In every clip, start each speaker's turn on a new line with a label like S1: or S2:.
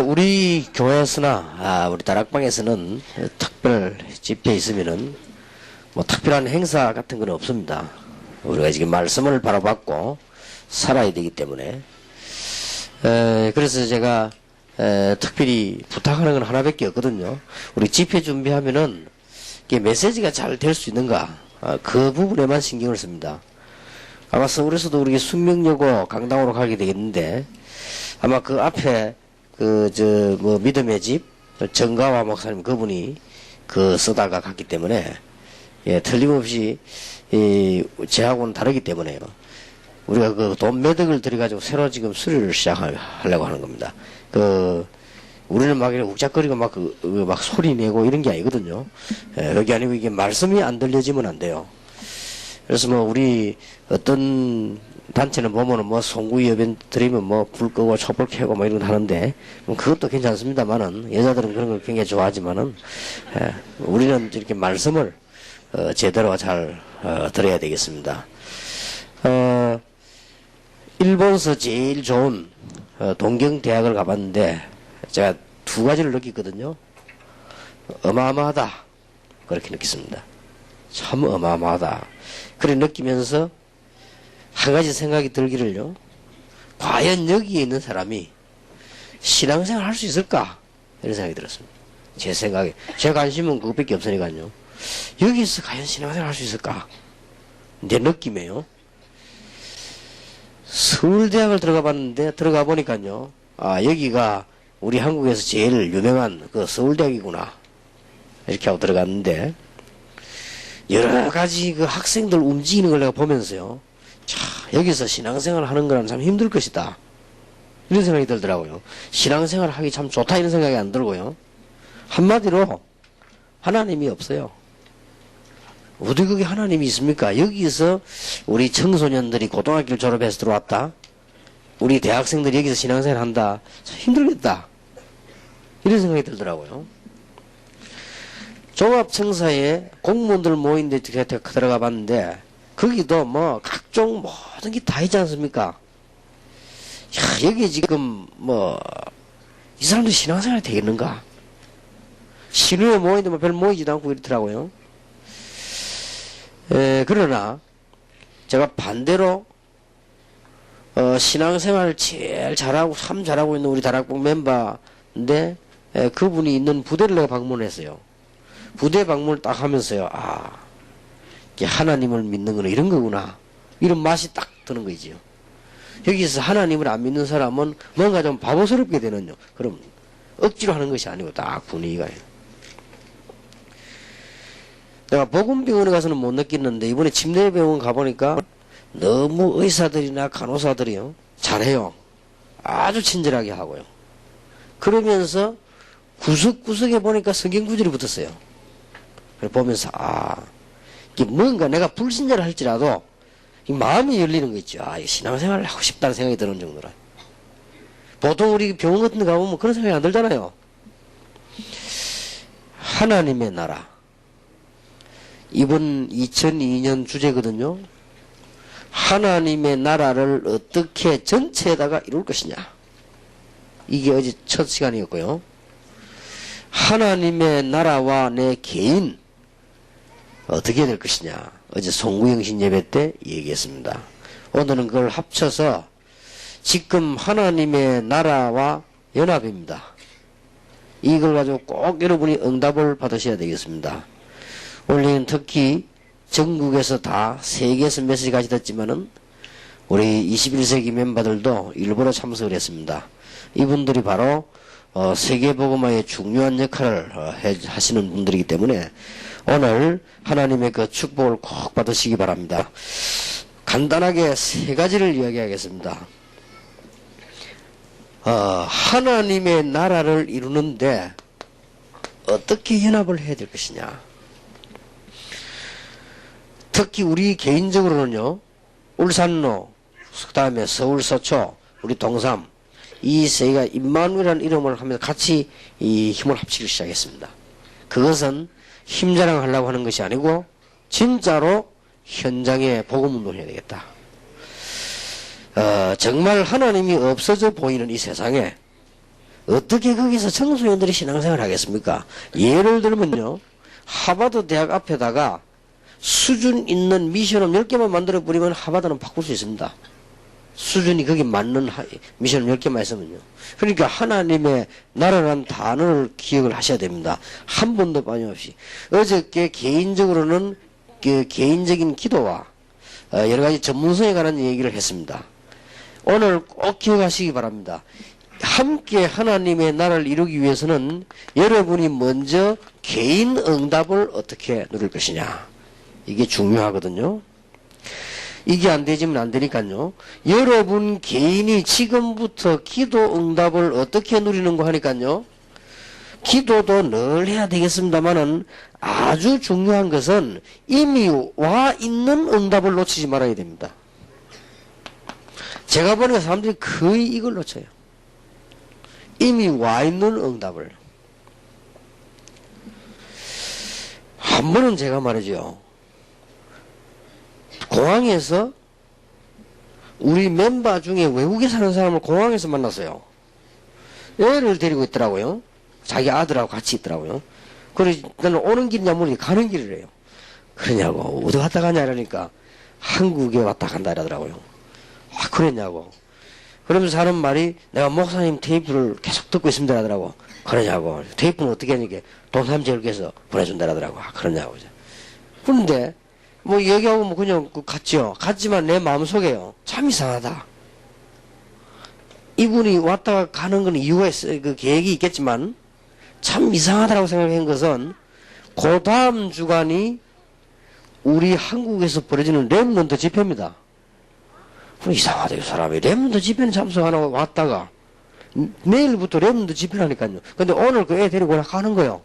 S1: 우리 교회에서나 우리 다락방에서는 특별 집회 있으면은 뭐 특별한 행사 같은 건 없습니다. 우리가 지금 말씀을 바라봤고 살아야 되기 때문에 그래서 제가 특별히 부탁하는 건 하나밖에 없거든요. 우리 집회 준비하면은 이게 메시지가 잘 될 수 있는가 그 부분에만 신경을 씁니다. 아마 서울에서도 우리 숙명여고 강당으로 가게 되겠는데 아마 그 앞에 믿음의 집 정가와 목사님 그분이 쓰다가 갔기 때문에 틀림없이 제하고는 다르기 때문에요. 우리가 돈 몇 억을 들여가지고 새로 지금 수리를 시작하려고 하는 겁니다. 우리는 막 욱작거리고 막 소리 내고 이런 게 아니거든요. 그게 아니고 이게 말씀이 안 들려지면 안 돼요. 그래서 우리 어떤 단체는 보면은 송구 여변 드리면 불 끄고 촛불 켜고 이런 거 하는데 그것도 괜찮습니다만은 여자들은 그런 걸 굉장히 좋아하지만은 우리는 이렇게 말씀을 제대로 잘 들어야 되겠습니다. 일본서 제일 좋은 동경대학을 가봤는데 제가 두 가지를 느꼈거든요. 어마어마하다 그렇게 느꼈습니다. 참 어마어마하다 그래 느끼면서 한 가지 생각이 들기를요. 과연 여기에 있는 사람이 신앙생활 할 수 있을까 이런 생각이 들었습니다. 제 생각에 제 관심은 그것밖에 없으니까요. 여기서 과연 신앙생활 할 수 있을까 내 느낌에요. 서울대학을 들어가 보니까요. 여기가 우리 한국에서 제일 유명한 서울대학이구나 이렇게 하고 들어갔는데 여러 가지 학생들 움직이는 걸 내가 보면서요. 자, 여기서 신앙생활 하는 거는 참 힘들 것이다 이런 생각이 들더라고요. 신앙생활 하기 참 좋다 이런 생각이 안 들고요. 한마디로 하나님이 없어요. 어디 그게 하나님이 있습니까? 여기서 우리 청소년들이 고등학교를 졸업해서 들어왔다. 우리 대학생들이 여기서 신앙생활 한다. 참 힘들겠다. 이런 생각이 들더라고요. 종합청사에 공무원들 모인 데 들어가 봤는데 거기도 각종 모든 게 다 있지 않습니까? 야, 여기 지금 이 사람들 신앙생활이 되겠는가? 신우에 모이는데 별 모이지도 않고 이렇더라고요. 그러나 제가 반대로 신앙생활을 제일 잘하고 참 잘하고 있는 우리 다락방 멤버인데 그분이 있는 부대를 내가 방문했어요. 부대 방문을 딱 하면서요. 하나님을 믿는 거는 이런 거구나 이런 맛이 딱 드는 거지요. 여기서 하나님을 안 믿는 사람은 뭔가 좀 바보스럽게 되는요. 그럼 억지로 하는 것이 아니고 딱 분위기가 내가 보건병원에 가서는 못 느끼는데 이번에 침례병원 가보니까 너무 의사들이나 간호사들이요 잘해요. 아주 친절하게 하고요. 그러면서 구석구석에 보니까 성경 구절이 붙었어요. 보면서 이게 뭔가 내가 불신자를 할지라도 이 마음이 열리는 거 있죠. 신앙생활을 하고 싶다는 생각이 드는 정도라. 보통 우리 병원 같은 데 가보면 그런 생각이 안 들잖아요. 하나님의 나라 이번 2002년 주제거든요. 하나님의 나라를 어떻게 전체에다가 이룰 것이냐. 이게 어제 첫 시간이었고요. 하나님의 나라와 내 개인 어떻게 될 것이냐. 어제 송구영신 예배 때 얘기했습니다. 오늘은 그걸 합쳐서 지금 하나님의 나라와 연합입니다. 이걸 가지고 꼭 여러분이 응답을 받으셔야 되겠습니다. 원래는 특히 전국에서 다 세계에서 메시지까지 듣지만은 우리 21세기 멤버들도 일부러 참석을 했습니다. 이분들이 바로 세계복음화의 중요한 역할을 하시는 분들이기 때문에 오늘 하나님의 축복을 꼭 받으시기 바랍니다. 간단하게 세 가지를 이야기하겠습니다. 하나님의 나라를 이루는데 어떻게 연합을 해야 될 것이냐. 특히 우리 개인적으로는요. 울산로, 그 다음에 서울 서초, 우리 동삼 이 세가 임마누엘이라는 이름을 하면서 같이 이 힘을 합치기 시작했습니다. 그것은 힘자랑 하려고 하는 것이 아니고 진짜로 현장에 복음운동을 해야 되겠다. 정말 하나님이 없어져 보이는 이 세상에 어떻게 거기서 청소년들이 신앙생활을 하겠습니까? 예를 들면요, 하버드 대학 앞에다가 수준 있는 미션홈 10개만 만들어 버리면 하버드는 바꿀 수 있습니다. 수준이 거기 맞는 미션홈 10개만 있으면요. 그러니까 하나님의 나라라는 단어를 기억을 하셔야 됩니다. 한 번도 빠짐없이. 어저께 개인적으로는 그 개인적인 기도와 여러 가지 전문성에 관한 얘기를 했습니다. 오늘 꼭 기억하시기 바랍니다. 함께 하나님의 나라를 이루기 위해서는 여러분이 먼저 개인 응답을 어떻게 누릴 것이냐. 이게 중요하거든요. 이게 안 되지면 안 되니까요. 여러분 개인이 지금부터 기도 응답을 어떻게 누리는 거 하니까요. 기도도 늘 해야 되겠습니다만은 아주 중요한 것은 이미 와 있는 응답을 놓치지 말아야 됩니다. 제가 보니까 사람들이 거의 이걸 놓쳐요. 이미 와 있는 응답을. 한 번은 제가 말이죠. 공항에서 우리 멤버 중에 외국에 사는 사람을 공항에서 만났어요. 애를 데리고 있더라고요. 자기 아들하고 같이 있더라고요. 그래서 나는 오는 길이냐 모르니 가는 길이래요. 그러냐고. 어디 갔다 가냐 이러니까 한국에 왔다 간다 이러더라고요. 아, 그랬냐고. 그러면서 하는 말이 내가 목사님 테이프를 계속 듣고 있습니다 하더라고. 그러냐고. 테이프는 어떻게 하니까 동삼제일교에서 보내준다 하더라고. 아, 그러냐고. 그런데 뭐 얘기하고 뭐 그냥 갔죠. 갔지만 내 마음속에요. 참 이상하다. 이분이 왔다가 가는 건 이유가 있어요. 그 계획이 있겠지만 참 이상하다라고 생각한 것은 그 다음 주간이 우리 한국에서 벌어지는 렘넌트 집회입니다. 이상하다 이 사람이 렘넌트 집회는 참석 안 하고 왔다가 내일부터 렘넌트 집회라니까요. 근데 오늘 그 애 데리고 가는 거요.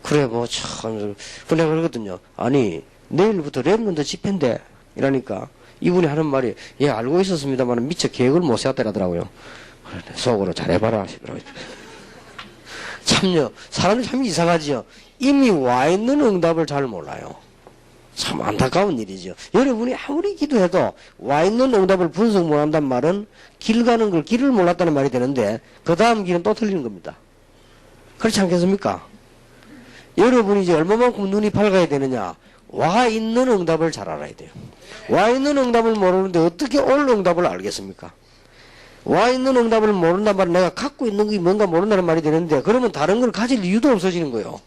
S1: 그래 뭐 참 내가 그러거든요. 아니 내일부터 렘넌트 집회인데 이러니까 이분이 하는 말이 예 알고 있었습니다만 미처 계획을 못 세웠더라고요. 속으로 잘해봐라. 참요 사람이 참 이상하지요. 이미 와 있는 응답을 잘 몰라요. 참 안타까운 일이죠. 여러분이 아무리 기도해도 와 있는 응답을 분석 못한단 말은 길 가는 걸 길을 몰랐다는 말이 되는데 그 다음 길은 또 틀리는 겁니다. 그렇지 않겠습니까? 여러분이 이제 얼마만큼 눈이 밝아야 되느냐. 와 있는 응답을 잘 알아야 돼요. 와 있는 응답을 모르는데 어떻게 올 응답을 알겠습니까? 와 있는 응답을 모른단 말은 내가 갖고 있는 게 뭔가 모른다는 말이 되는데 그러면 다른 걸 가질 이유도 없어지는 거예요.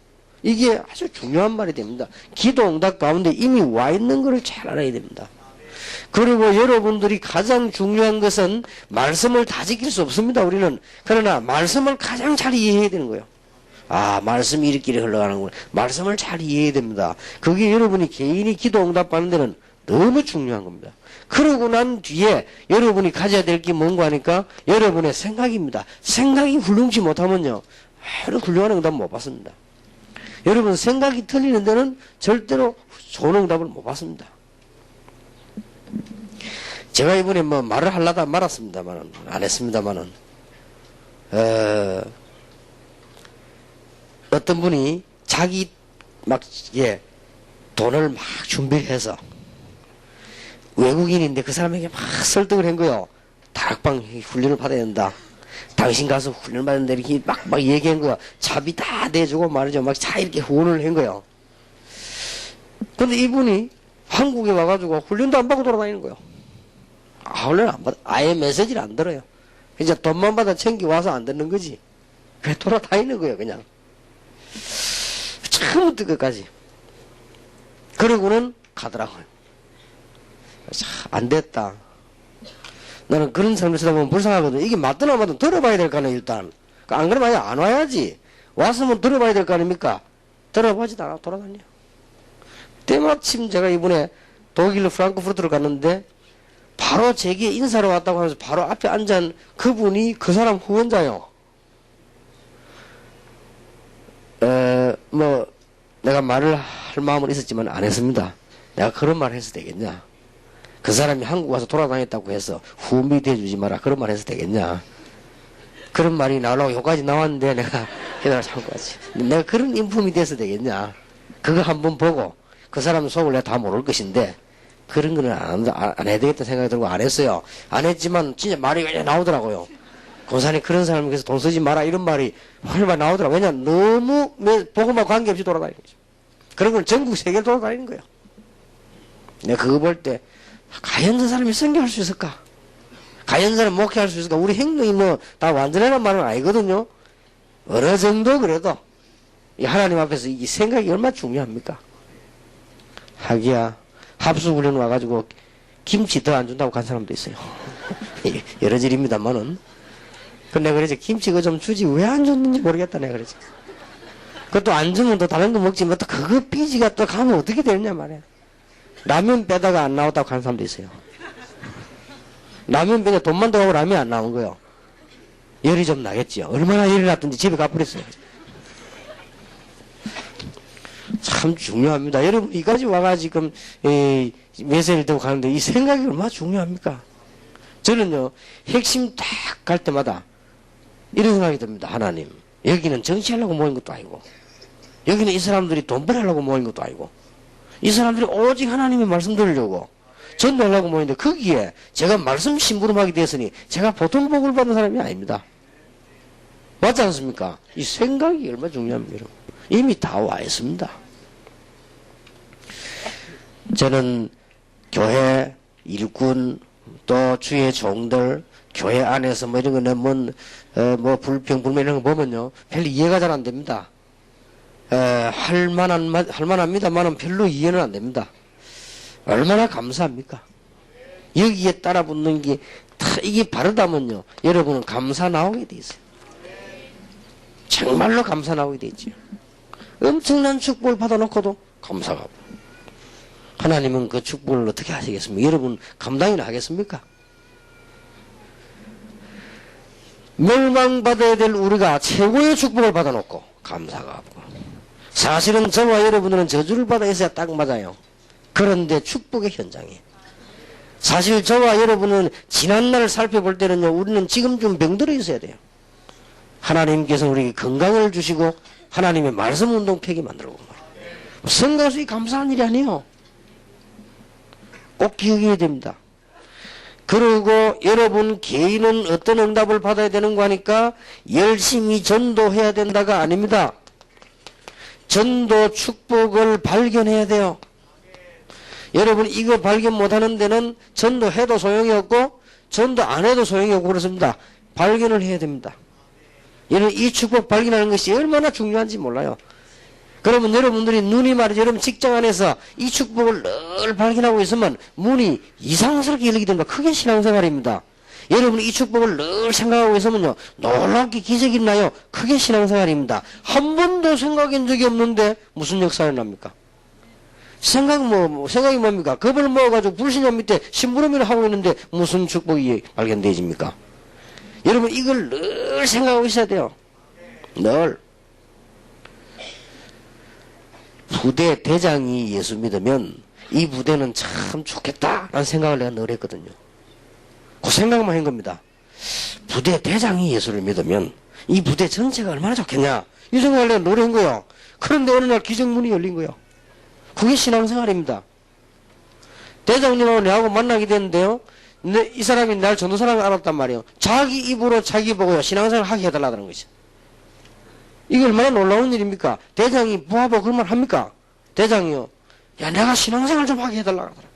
S1: 이게 아주 중요한 말이 됩니다. 기도 응답 가운데 이미 와 있는 것을 잘 알아야 됩니다. 그리고 여러분들이 가장 중요한 것은 말씀을 다 지킬 수 없습니다. 우리는. 그러나 말씀을 가장 잘 이해해야 되는 거예요. 아, 말씀이 이렇게 흘러가는구나. 말씀을 잘 이해해야 됩니다. 그게 여러분이 개인이 기도 응답 받는 데는 너무 중요한 겁니다. 그러고 난 뒤에 여러분이 가져야 될 게 뭔가 하니까 여러분의 생각입니다. 생각이 훌륭치 못하면요. 아무런 훌륭한 응답 못 받습니다. 여러분 생각이 틀리는 데는 절대로 좋은 응답을 못 받습니다. 제가 이번에 뭐 말을 하려다 말았습니다만은 안 했습니다만은 어떤 분이 자기 막 예 돈을 막 준비해서 외국인인데 그 사람에게 막 설득을 한 거요. 다락방 훈련을 받아야 된다. 당신 가서 훈련 받는데 이렇게 막 얘기한 거야. 차비 다 내주고 말이죠. 막 차 이렇게 후원을 한 거예요. 근데 이분이 한국에 와가지고 훈련도 안 받고 돌아다니는 거예요. 아, 훈련 안 받아. 아예 메시지를 안 들어요. 이제 돈만 받아 챙겨 와서 안 듣는 거지. 그냥 돌아다니는 거예요, 그냥. 처음부터 끝까지. 그러고는 가더라고요. 안 됐다. 나는 그런 사람들 쳐다보면 불쌍하거든. 이게 맞든 안 맞든 들어봐야 될 거 아니야, 일단. 안 그러면 안 와야지. 왔으면 들어봐야 될 거 아닙니까? 들어보지도 않아, 돌아다녀. 때마침 제가 이번에 독일 프랑크푸르트를 갔는데, 바로 제게 인사로 왔다고 하면서 바로 앞에 앉은 그분이 그 사람 후원자요. 뭐, 내가 말을 할 마음은 있었지만 안 했습니다. 내가 그런 말을 해서 되겠냐? 그 사람이 한국 와서 돌아다녔다고 해서 후원비 대주지 마라. 그런 말 해서 되겠냐? 그런 말이 나오려고 여기까지 나왔는데 내가 해달라 참고 왔지. 내가 그런 인품이 돼서 되겠냐? 그거 한번 보고 그 사람 속을 내가 다 모를 것인데 그런 거는 안 해야 되겠다는 생각이 들고 안 했어요. 안 했지만 진짜 말이 그냥 나오더라고요. 권사님 그런 사람에게서 돈 쓰지 마라 이런 말이 얼마 나오더라. 왜냐 너무 복음과 관계없이 돌아다니는 거죠. 그런 걸 전국 세계를 돌아다니는 거예요. 내가 그거 볼 때 과연 저 사람이 선교할 수 있을까? 과연 저 사람 목회할 수 있을까? 우리 행동이 뭐 다 완전하란 말은 아니거든요. 어느 정도 그래도 이 하나님 앞에서 이 생각이 얼마나 중요합니까? 하기야 합수훈련 와가지고 김치 더 안 준다고 간 사람도 있어요. 여러 질입니다만은. 근데 내가 그러지 김치 그거 좀 주지 왜 안 줬는지 모르겠다 내가 그러지. 그것도 안 주면 또 다른 거 먹지 뭐 또 그거 삐지가 또 가면 어떻게 되느냐 말이야. 라면 빼다가 안 나왔다고 간 사람도 있어요. 라면 빼다 돈만 더 하고 라면 안 나온 거요. 열이 좀 나겠지요. 얼마나 열이 났든지 집에 가버렸어요. 참 중요합니다. 여러분 이까지 와가 지금 메시지를 들고 가는데 이 생각이 얼마나 중요합니까? 저는요 핵심 딱 갈 때마다 이런 생각이 듭니다. 하나님 여기는 정치하려고 모인 것도 아니고 여기는 이 사람들이 돈 벌으려고 모인 것도 아니고 이 사람들이 오직 하나님의 말씀 들으려고 전도하려고 모이는데 거기에 제가 말씀 심부름하게 되었으니 제가 보통 복을 받는 사람이 아닙니다. 맞지 않습니까? 이 생각이 얼마나 중요합니다. 여러분. 이미 다 와 있습니다. 저는 교회 일꾼 또 주의 종들 교회 안에서 뭐 이런 거 내면 뭐 불평 불만 이런 거 보면요 별로 이해가 잘 안 됩니다. 할만합니다만은 별로 이해는 안 됩니다. 얼마나 감사합니까? 여기에 따라 붙는 게 다 이게 바르다면요 여러분은 감사 나오게 돼 있어요. 정말로 감사 나오게 돼 있죠. 엄청난 축복을 받아놓고도 감사가 없고 하나님은 그 축복을 어떻게 하시겠습니까? 여러분 감당이나 하겠습니까? 멸망받아야 될 우리가 최고의 축복을 받아놓고 감사가 없고 사실은 저와 여러분들은 저주를 받아 있어야 딱 맞아요. 그런데 축복의 현장에 사실 저와 여러분은 지난날을 살펴볼 때는요 우리는 지금 좀 병들어 있어야 돼요. 하나님께서 우리에게 건강을 주시고 하나님의 말씀 운동팩이 만들고 성가수이 감사한 일이 아니에요. 꼭 기억해야 됩니다. 그리고 여러분 개인은 어떤 응답을 받아야 되는 거 하니까 열심히 전도해야 된다가 아닙니다. 전도 축복을 발견해야 돼요. 여러분 이거 발견 못하는 데는 전도해도 소용이 없고 전도 안 해도 소용이 없고 그렇습니다. 발견을 해야 됩니다. 여러분 이 축복 발견하는 것이 얼마나 중요한지 몰라요. 그러면 여러분들이 눈이 말이죠. 여러분 직장 안에서 이 축복을 늘 발견하고 있으면 문이 이상스럽게 열리게 됩니다. 크게 신앙생활입니다. 여러분이 이 축복을 늘 생각하고 있으면요 놀랍게 기적이 나요. 크게 신앙생활입니다. 한 번도 생각한 적이 없는데 무슨 역사가 납니까? 생각이 뭡니까? 겁을 먹어가지고 불신자 밑에 심부름을 하고 있는데 무슨 축복이 발견되집니까? 여러분 이걸 늘 생각하고 있어야 돼요. 늘. 부대 대장이 예수 믿으면 이 부대는 참 좋겠다라는 생각을 내가 늘 했거든요. 그 생각만 한 겁니다. 부대 대장이 예수를 믿으면 이 부대 전체가 얼마나 좋겠냐 이 생각을 내가 늘 한 거예요. 그런데 어느 날 기적문이 열린 거예요. 그게 신앙생활입니다. 대장님하고 내하고 만나게 됐는데요 이 사람이 날 전도사람을 알았단 말이에요. 자기 입으로 자기 보고요 신앙생활 하게 해달라는 것이죠. 이게 얼마나 놀라운 일입니까? 대장이 부하보고 그런 말 합니까? 대장이요 야 내가 신앙생활 좀 하게 해달라 하더라.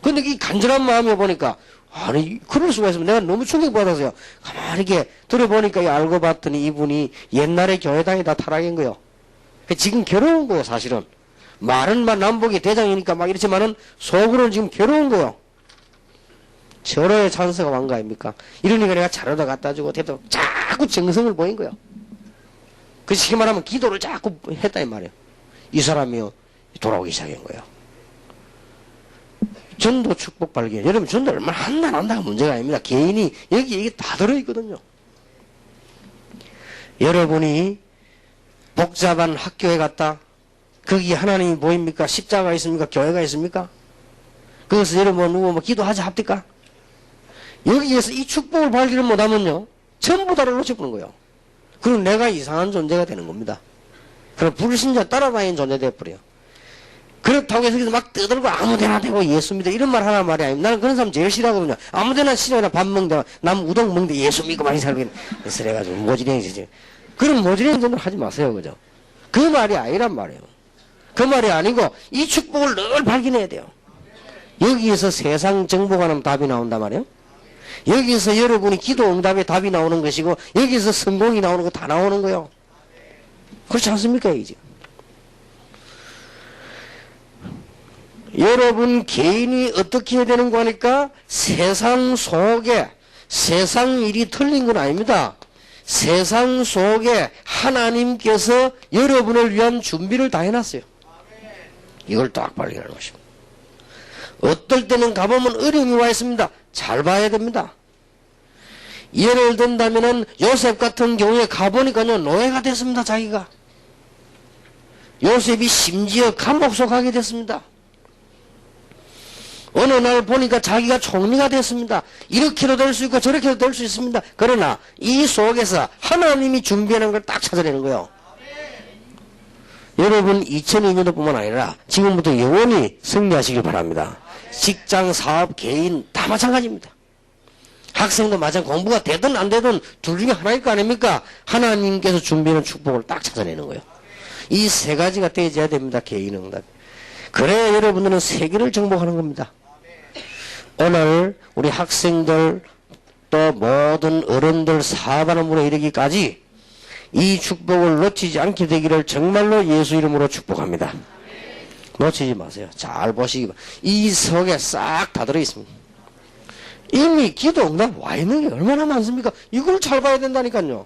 S1: 근데 이 간절한 마음이 보니까 아니 그럴 수가 있으면 내가 너무 충격받아서요 가만히 이렇게 들어보니까 알고 봤더니 이분이 옛날에 교회 다니다 타락한 거예요. 지금 괴로운 거예요. 사실은 말은 막 남북이 대장이니까 막 이렇지만은 속으로는 지금 괴로운 거예요. 절호의 찬스가 왕 거 아닙니까? 이러니까 내가 자료다 갖다 주고 대도 자꾸 정성을 보인 거예요. 그 쉽게 말하면 기도를 자꾸 했다 이 말이에요. 이 사람이요 돌아오기 시작한 거예요. 전도 축복 발견. 여러분 전도 얼마나 한다 안 한다가 문제가 아닙니다. 개인이 여기 이게 다 들어있거든요. 여러분이 복잡한 학교에 갔다 거기 하나님이 보입니까? 십자가가 있습니까? 교회가 있습니까? 거기서 여러분 누구 뭐 기도하자 합니까? 여기에서 이 축복을 발견을 못하면요 전부 다를 놓쳐보는 거예요. 그럼 내가 이상한 존재가 되는 겁니다. 그럼 불신자 따라다니는 존재 되어버려요. 그렇다고 해서 막 떠들고 아무데나 대고 예수 믿어 이런 말 하나 말이 아닙니다. 나는 그런 사람 제일 싫어하거든요. 아무데나 싫어나 밥 먹는다 남 우동 먹는데 예수 믿고 많이 살고 그래가지고 모지랭이지. 그런 모지랭이 정도 하지 마세요. 그죠? 그 말이 아니란 말이에요. 그 말이 아니고 이 축복을 늘 발견해야 돼요. 여기에서 세상 정복하는 답이 나온단 말이에요. 여기서 여러분이 기도 응답에 답이 나오는 것이고 여기서 성공이 나오는 거 다 나오는 거예요. 그렇지 않습니까? 이제 여러분 개인이 어떻게 해야 되는 거니까 세상 속에 세상 일이 틀린 건 아닙니다. 세상 속에 하나님께서 여러분을 위한 준비를 다 해놨어요. 이걸 딱 발견하는 것입니다. 어떨 때는 가보면 어려움이 와 있습니다. 잘 봐야 됩니다. 예를 든다면은 요셉 같은 경우에 가보니까요 노예가 됐습니다. 자기가 요셉이 심지어 감옥 속하게 됐습니다. 어느 날 보니까 자기가 총리가 됐습니다. 이렇게도 될 수 있고 저렇게도 될 수 있습니다. 그러나 이 속에서 하나님이 준비하는 걸 딱 찾아내는 거예요. 여러분 2002년도 뿐만 아니라 지금부터 영원히 승리하시길 바랍니다. 직장, 사업, 개인 다 마찬가지입니다. 학생도 마찬가지 공부가 되든 안 되든 둘 중에 하나일 거 아닙니까? 하나님께서 준비하는 축복을 딱 찾아내는 거예요. 이 세 가지가 되어야 됩니다. 개인 응답. 그래야 여러분들은 세계를 정복하는 겁니다. 오늘 우리 학생들 또 모든 어른들 사업하는 분에 이르기까지 이 축복을 놓치지 않게 되기를 정말로 예수 이름으로 축복합니다. 놓치지 마세요. 잘 보시기 바랍니다. 이 석에 싹 다 들어있습니다. 이미 기도 응답 와 있는 게 얼마나 많습니까? 이걸 잘 봐야 된다니까요.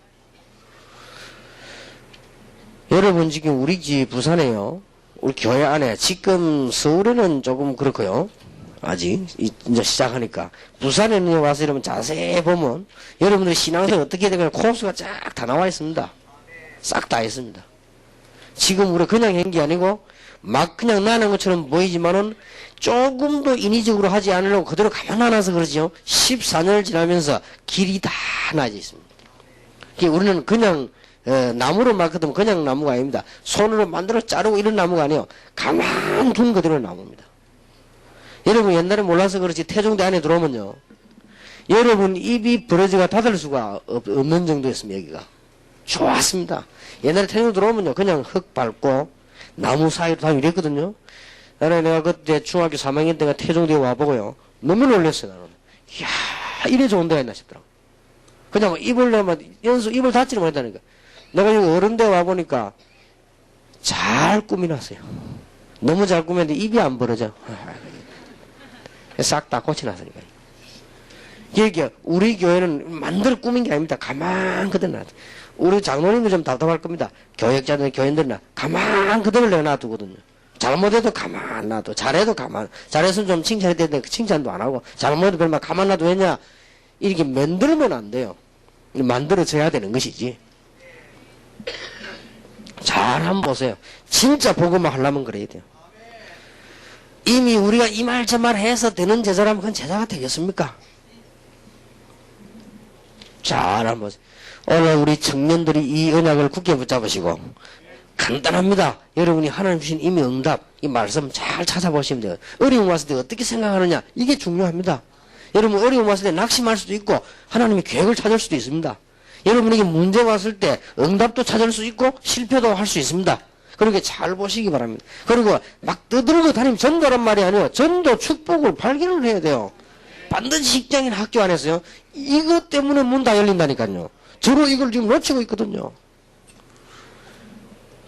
S1: 여러분 지금 우리 집 부산에요. 우리 교회 안에 지금 서울에는 조금 그렇고요. 아직 이제 시작하니까 부산에는 와서 여러분 자세히 보면 여러분들 신앙생활 어떻게 해야 되나 코스가 쫙 다 나와 있습니다. 싹 다 있습니다. 지금 우리 그냥 한 게 아니고 막 그냥 나는 것처럼 보이지만은 조금도 인위적으로 하지 않으려고 그대로 가만 안 와서 그러죠. 14년을 지나면서 길이 다 나져 있습니다. 우리는 그냥 나무로 막거든 그냥 나무가 아닙니다. 손으로 만들어 자르고 이런 나무가 아니에요. 가만 둔 그대로 나무입니다. 여러분 옛날에 몰라서 그렇지 태종대 안에 들어오면요. 여러분 입이 벌어지가 닫을 수가 없는 정도였습니다. 여기가. 좋았습니다. 옛날에 태종 들어오면요. 그냥 흙 밟고 나무 사이로 다 이랬거든요. 나는 내가 그때 중학교 3학년 때가 태종대에 와보고요. 너무 놀랐어요. 나는. 이야 이래 좋은 데가 있나 싶더라고. 그냥 입을 내면 연수 입을 닫지를 못했다니까. 내가 여기 어른데 와보니까 잘 꾸미놨어요. 너무 잘 꾸몄는데 입이 안 벌어져. 싹 다 고쳐놨으니까. 이게 우리 교회는 만들어 꾸민 게 아닙니다. 가만 그대로 놔둬. 우리 장로님도 좀 답답할 겁니다. 교역자들, 교인들은 가만 그대로 내놔두거든요. 잘못해도 가만 놔둬. 잘해도 가만. 잘했으면 좀 칭찬해야 되는데 칭찬도 안 하고 잘못해도 별말 가만 놔둬. 왜냐? 이렇게 만들면 안 돼요. 만들어져야 되는 것이지. 잘 한번 보세요. 진짜 복음을 하려면 그래야 돼요. 이미 우리가 이 말 저 말 해서 되는 제자라면 그건 제자가 되겠습니까? 잘 한번 보세요. 오늘 우리 청년들이 이 언약을 굳게 붙잡으시고 간단합니다. 여러분이 하나님 주신 이미 응답 이 말씀 잘 찾아보시면 돼요. 어려움 왔을 때 어떻게 생각하느냐 이게 중요합니다. 여러분 어려움 왔을 때 낙심할 수도 있고 하나님의 계획을 찾을 수도 있습니다. 여러분에게 문제 왔을 때 응답도 찾을 수 있고 실패도 할 수 있습니다. 그러니까 잘 보시기 바랍니다. 그리고 막 떠들고 다니면 전도란 말이 아니에요. 전도 축복을 발견을 해야 돼요. 반드시 직장인 학교 안에서요. 이것 때문에 문 다 열린다니까요. 저로 이걸 지금 놓치고 있거든요.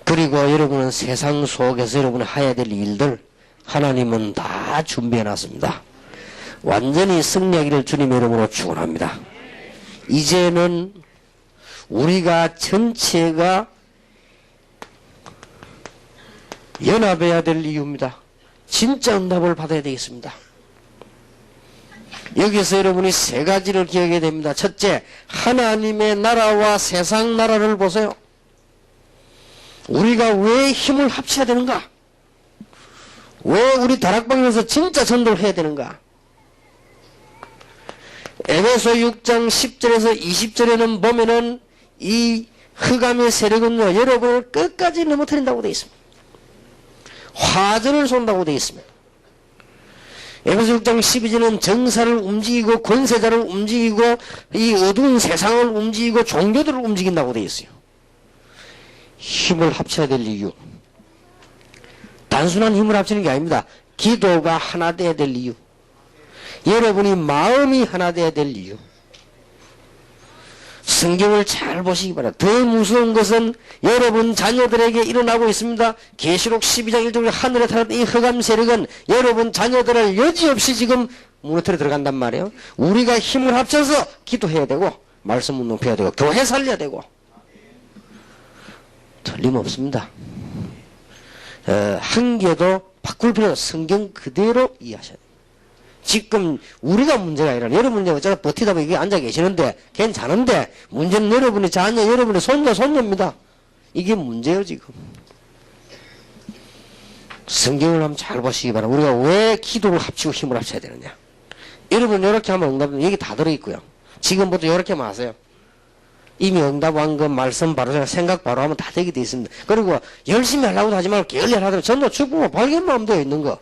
S1: 그리고 여러분은 세상 속에서 여러분이 해야 될 일들 하나님은 다 준비해놨습니다. 완전히 승리하기를 주님의 이름으로 축원합니다. 이제는 우리가 전체가 연합해야 될 이유입니다. 진짜 응답을 받아야 되겠습니다. 여기서 여러분이 세 가지를 기억해야 됩니다. 첫째, 하나님의 나라와 세상 나라를 보세요. 우리가 왜 힘을 합쳐야 되는가? 왜 우리 다락방에서 진짜 전도를 해야 되는가? 에베소 6장 10절에서 20절에는 보면은 이 흑암의 세력은요, 여러분을 끝까지 넘어뜨린다고 되어 있습니다. 화전을 쏜다고 되어 있습니다. 에베소 6장 12절은 정사를 움직이고 권세자를 움직이고 이 어두운 세상을 움직이고 종교들을 움직인다고 되어 있어요. 힘을 합쳐야 될 이유. 단순한 힘을 합치는 게 아닙니다. 기도가 하나 돼야 될 이유. 여러분이 마음이 하나 돼야 될 이유. 성경을 잘 보시기 바랍니다. 더 무서운 것은 여러분 자녀들에게 일어나고 있습니다. 계시록 12장 1절 하늘에 타는 이 흑암 세력은 여러분 자녀들을 여지없이 지금 무너뜨려 들어간단 말이에요. 우리가 힘을 합쳐서 기도해야 되고 말씀 운동해야 되고 교회 살려야 되고 틀림없습니다. 한 개도 바꿀 필요 없어요. 성경 그대로 이해하셔야 돼요. 지금 우리가 문제가 아니라 여러분이 어쩌다 버티다 보니 여기 앉아 계시는데 괜찮은데 문제는 여러분의 자녀, 여러분의 손녀입니다. 이게 문제예요 지금. 성경을 한번 잘 보시기 바랍니다. 우리가 왜 기도를 합치고 힘을 합쳐야 되느냐. 여러분 이렇게 하면 응답은 여기 다 들어있고요. 지금부터 이렇게 하면 아세요. 이미 응답한 것 말씀 바로 생각 바로 하면 다 되게 돼 있습니다. 그리고 열심히 하려고도 하지 말고 게을리 하더라도 전도 축복만 발견만 하면 되어 있는 거.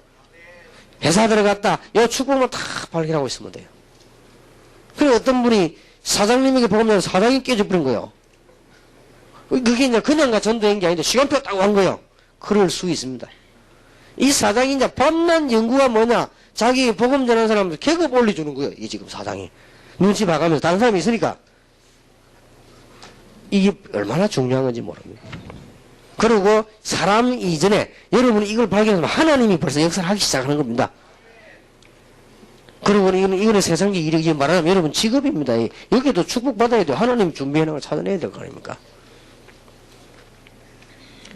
S1: 회사 들어갔다 요 축복만 다 발견하고 있으면 돼요. 그리고 어떤 분이 사장님에게 보면 사장이 깨져버린 거예요. 그게 이제 그냥가 전도한 게 아닌데 시간표 딱 한 거예요. 그럴 수 있습니다. 이 사장이 이제 밤낮 연구가 뭐냐, 자기 복음 전하는 사람들 계급 올려주는 거예요. 이 지금 사장이 눈치 봐가면서 다른 사람이 있으니까. 이게 얼마나 중요한 건지 모릅니다. 그리고 사람 이전에 여러분이 이걸 발견하면 하나님이 벌써 역사를 하기 시작하는 겁니다. 그리고 이거는 세상의 일이 말하면 여러분 직업입니다. 여기도 축복받아야 돼요. 하나님 준비해놓은 걸 찾아내야 될 거 아닙니까?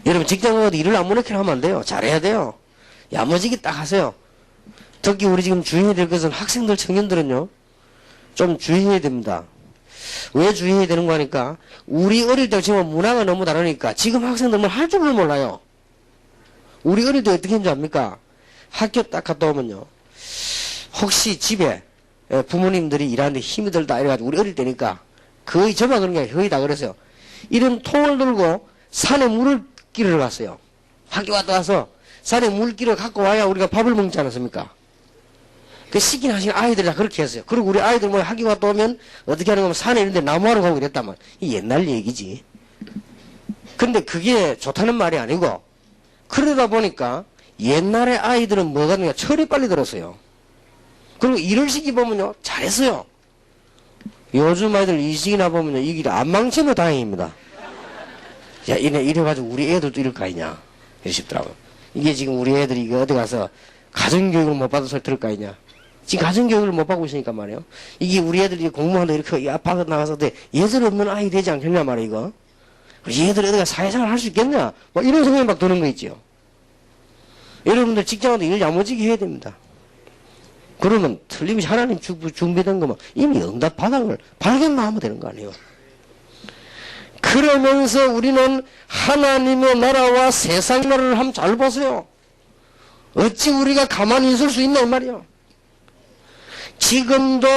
S1: 여러분 직장 가도 일을 아무렇게 하면 안 돼요. 잘해야 돼요. 야무지게 딱 하세요. 특히 우리 지금 주의해야 될 것은 학생들, 청년들은요. 좀 주의해야 됩니다. 왜 주의해야 되는 거 하니까 우리 어릴 때 지금 문화가 너무 다르니까 지금 학생들은 할 줄을 몰라요. 우리 어릴 때 어떻게 했는지 압니까? 학교 딱 갔다 오면요. 혹시 집에 부모님들이 일하는데 힘이 들다 이래가지고 우리 어릴 때니까 거의 저만 그런 게 아니라 거의 다 그랬어요. 이런 통을 들고 산에 물을 끼러 갔어요. 학교 갔다 와서 산에 물 끼러 갖고 와야 우리가 밥을 먹지 않았습니까? 그 시킨 하신 아이들이 다 그렇게 했어요. 그리고 우리 아이들 뭐 학교 갔다 오면 어떻게 하는 거면 산에 있는데 나무하러 가고 이랬다만 이 옛날 얘기지. 근데 그게 좋다는 말이 아니고 그러다 보니까 옛날에 아이들은 뭐가 되냐 철이 빨리 들었어요. 그리고 일을 시키보면요 잘했어요. 요즘 아이들 이식이나 보면요 이게 안 망치면 다행입니다. 야 이래가지고 우리 애들도 이럴 거 아니냐 이러시더라고요. 이게 지금 우리 애들이 이거 어디 가서 가정교육을 못 받은 소리 들을 거 아니냐. 지금 가정교육을 못 받고 있으니까 말이에요. 이게 우리 애들이 공부하는데 이렇게 아파서 나가서 예절 없는 아이 되지 않겠냐 말이야 이거. 얘들 어디가 사회생활 할 수 있겠냐 뭐 이런 생각이 막 드는 거 있죠. 여러분들 직장에도 일 야무지게 해야 됩니다. 그러면 틀림없이 하나님 준비된 거면 이미 응답 바닥을 발견만 하면 되는 거 아니에요. 그러면서 우리는 하나님의 나라와 세상 나라를 한번 잘 보세요. 어찌 우리가 가만히 있을 수 있나 이 말이에요. 지금도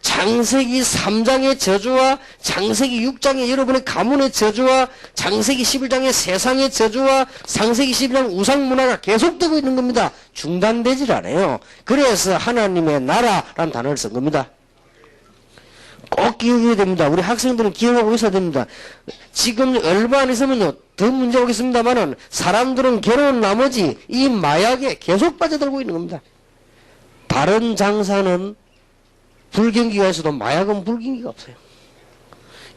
S1: 창세기 3장의 저주와 창세기 6장의 여러분의 가문의 저주와 창세기 11장의 세상의 저주와 창세기 11장 우상 문화가 계속되고 있는 겁니다. 중단되질 않아요. 그래서 하나님의 나라라는 단어를 쓴 겁니다. 꼭 기억해야 됩니다. 우리 학생들은 기억하고 있어야 됩니다. 지금 얼마 안 있으면요 더 문제 오겠습니다만은 사람들은 괴로운 나머지 이 마약에 계속 빠져들고 있는 겁니다. 다른 장사는 불경기가 있어도 마약은 불경기가 없어요.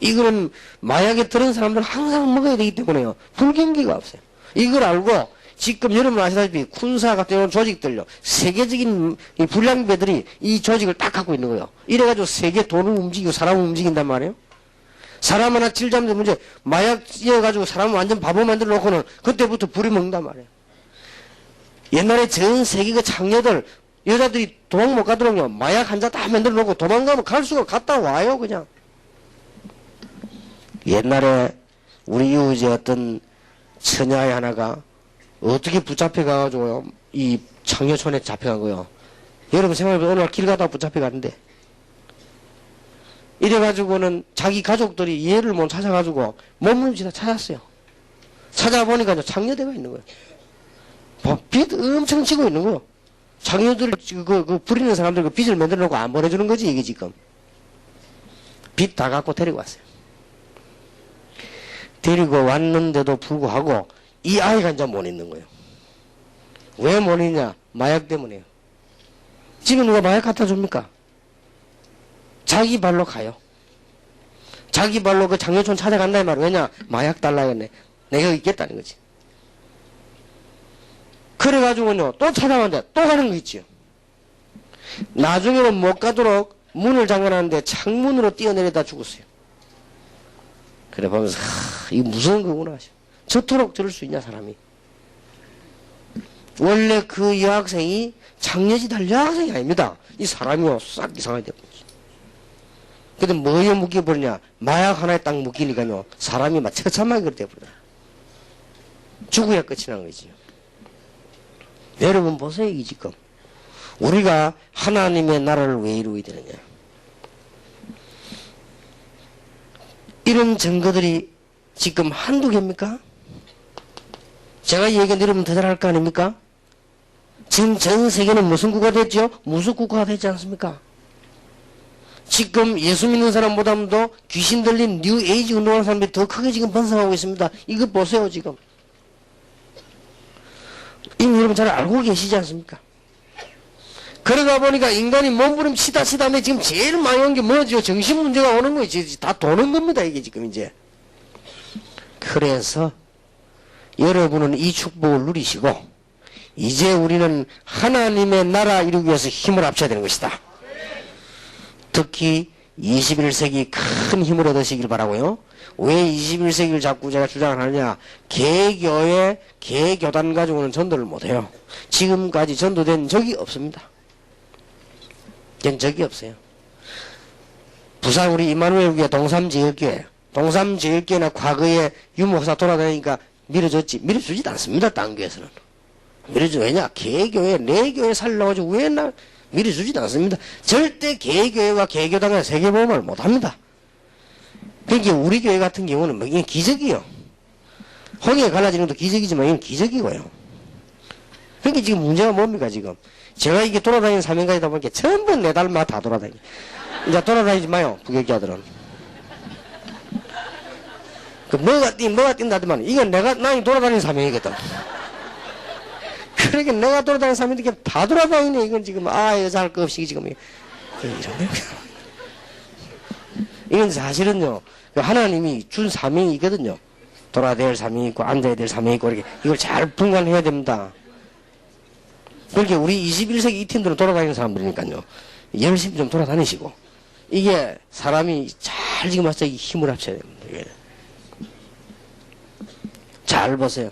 S1: 이거는 마약에 들은 사람들은 항상 먹어야 되기 때문에요. 불경기가 없어요. 이걸 알고 지금 여러분 아시다시피 군사 같은 조직들요. 세계적인 이 불량배들이 이 조직을 딱 갖고 있는 거예요. 이래가지고 세계 돈을 움직이고 사람을 움직인단 말이에요. 사람 하나 찔자면 문제 마약 씌어가지고 사람을 완전 바보 만들어 놓고는 그때부터 불이 먹는단 말이에요. 옛날에 전 세계 그 장녀들 여자들이 도망 못 가도록요 마약 한 잔 다 만들어 놓고 도망가면 갈 수가 갔다 와요 그냥. 옛날에 우리 이웃에 어떤 처녀아이 하나가 어떻게 붙잡혀가가지고요 이 장녀촌에 잡혀간 거예요. 여러분 생각해보세요. 어느 날 길 가다가 붙잡혀갔는데 이래가지고는 자기 가족들이 얘를 못 찾아가지고 몸부림치다 찾았어요. 찾아보니까 장녀대가 있는 거예요. 빚 엄청 지고 있는 거요. 장녀들, 부리는 사람들 그 빚을 만들어 놓고 안 보내주는 거지, 이게 지금. 빚 다 갖고 데리고 왔어요. 데리고 왔는데도 불구하고 이 아이가 이제 못 있는 거예요. 왜 못 있냐? 마약 때문에요. 지금 누가 마약 갖다 줍니까? 자기 발로 가요. 자기 발로 그 장려촌 찾아간다 이 말이야. 왜냐? 마약 달라겠네. 내가 있겠다는 거지. 그래가지고는요, 또 찾아왔는데 또 가는 거 있지요. 나중에는 못 가도록 문을 잠가놨는데 창문으로 뛰어내리다 죽었어요. 그래 보면서, 이거 무서운 거구나. 저토록 저럴 수 있냐, 사람이. 원래 그 여학생이 장녀짓 할 여학생이 아닙니다. 이 사람이요, 싹 이상하게 돼버렸어. 근데 뭐에 묶여버리냐? 마약 하나에 딱 묶이니까요, 사람이 막 처참하게 그렇게 돼버려요. 죽어야 끝이 나는 거지. 여러분 보세요, 이 지금. 우리가 하나님의 나라를 왜 이루어야 되느냐? 이런 증거들이 지금 한두 개입니까? 제가 얘기한 여러분 더 잘할 거 아닙니까? 지금 전 세계는 무슨 국가 됐죠? 무속 국가가 되지 않습니까? 지금 예수 믿는 사람보다도 귀신 들린 뉴 에이지 운동하는 사람들이 더 크게 지금 번성하고 있습니다. 이거 보세요, 지금. 이미 여러분 잘 알고 계시지 않습니까? 그러다 보니까 인간이 몸부림치다 치다면 지금 제일 많이 온 게 뭐죠? 정신 문제가 오는 거예요. 다 도는 겁니다, 이게 지금 이제. 그래서 여러분은 이 축복을 누리시고 이제 우리는 하나님의 나라 이루기 위해서 힘을 합쳐야 되는 것이다. 특히 21세기 큰 힘을 얻으시길 바라고요. 왜 21세기를 자꾸 제가 주장을 하느냐? 개교회, 개교단 가지고는 전도를 못해요. 지금까지 전도된 적이 없습니다. 된 적이 없어요. 부산 우리 이마누엘교회 동삼제일교회, 동삼제일교회나 과거에 유목사 돌아다니니까 밀어줬지. 밀어주지도 않습니다. 딴 교회에서는. 밀어주, 왜냐? 개교회, 내 교회 살려가지고 왜 나 밀어주지도 않습니다. 절대 개교회와 개교단과 세계보험을 못합니다. 그러니까 우리 교회 같은 경우는 뭐 이게 기적이요. 홍해 갈라지는 것도 기적이지만 이건 기적이고요. 그러니까 지금 문제가 뭡니까 지금? 제가 이게 돌아다니는 사명가이다 보니까 전부 내 닮아 다 돌아다니. 이제 돌아다니지 마요, 부교육자들은. 뭐가 뛴다더만 이건 나이 돌아다니는 사명이거든. 그러니까 내가 돌아다니는 사명인데 다 돌아다니네. 이건 지금 여자할 거 없이 지금 이건 사실은요, 하나님이 준 사명이 있거든요. 돌아야 될 사명이 있고 앉아야 될 사명이 있고 이렇게 이걸 잘 분간해야 됩니다. 그러니까 우리 21세기 이 팀들은 돌아다니는 사람들이니까요. 열심히 좀 돌아다니시고 이게 사람이 잘 지금 와서 힘을 합쳐야 됩니다. 이게. 잘 보세요.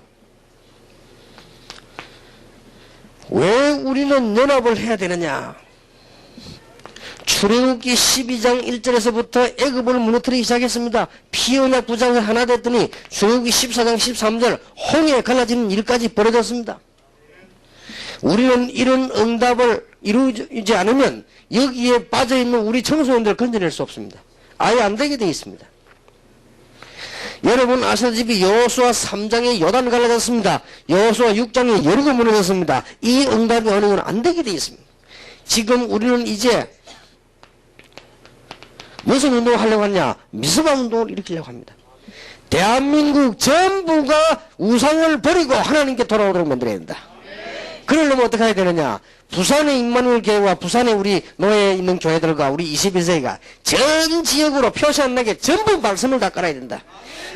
S1: 왜 우리는 연합을 해야 되느냐? 출애굽기 12장 1절에서부터 애굽을 무너뜨리기 시작했습니다. 피언약 부장을 하나 됐더니 출애굽기 14장 13절 홍해 갈라지는 일까지 벌어졌습니다. 우리는 이런 응답을 이루지 않으면 여기에 빠져있는 우리 청소년들을 건져낼 수 없습니다. 아예 안 되게 되어 있습니다. 여러분 아시다시피 여호수아 3장에 요단 갈라졌습니다. 여호수아 6장에 여리고 무너졌습니다. 이 응답이 어느 건 안 되게 되어 있습니다. 지금 우리는 이제 무슨 운동을 하려고 하냐? 미스바 운동을 일으키려고 합니다. 대한민국 전부가 우상을 버리고 하나님께 돌아오도록 만들어야 된다. 그러려면 어떻게 해야 되느냐? 부산의 임마누엘 교회와 부산의 우리 노예에 있는 교회들과 우리 21세기가 전 지역으로 표시 안 나게 전부 말씀을 다 깔아야 된다.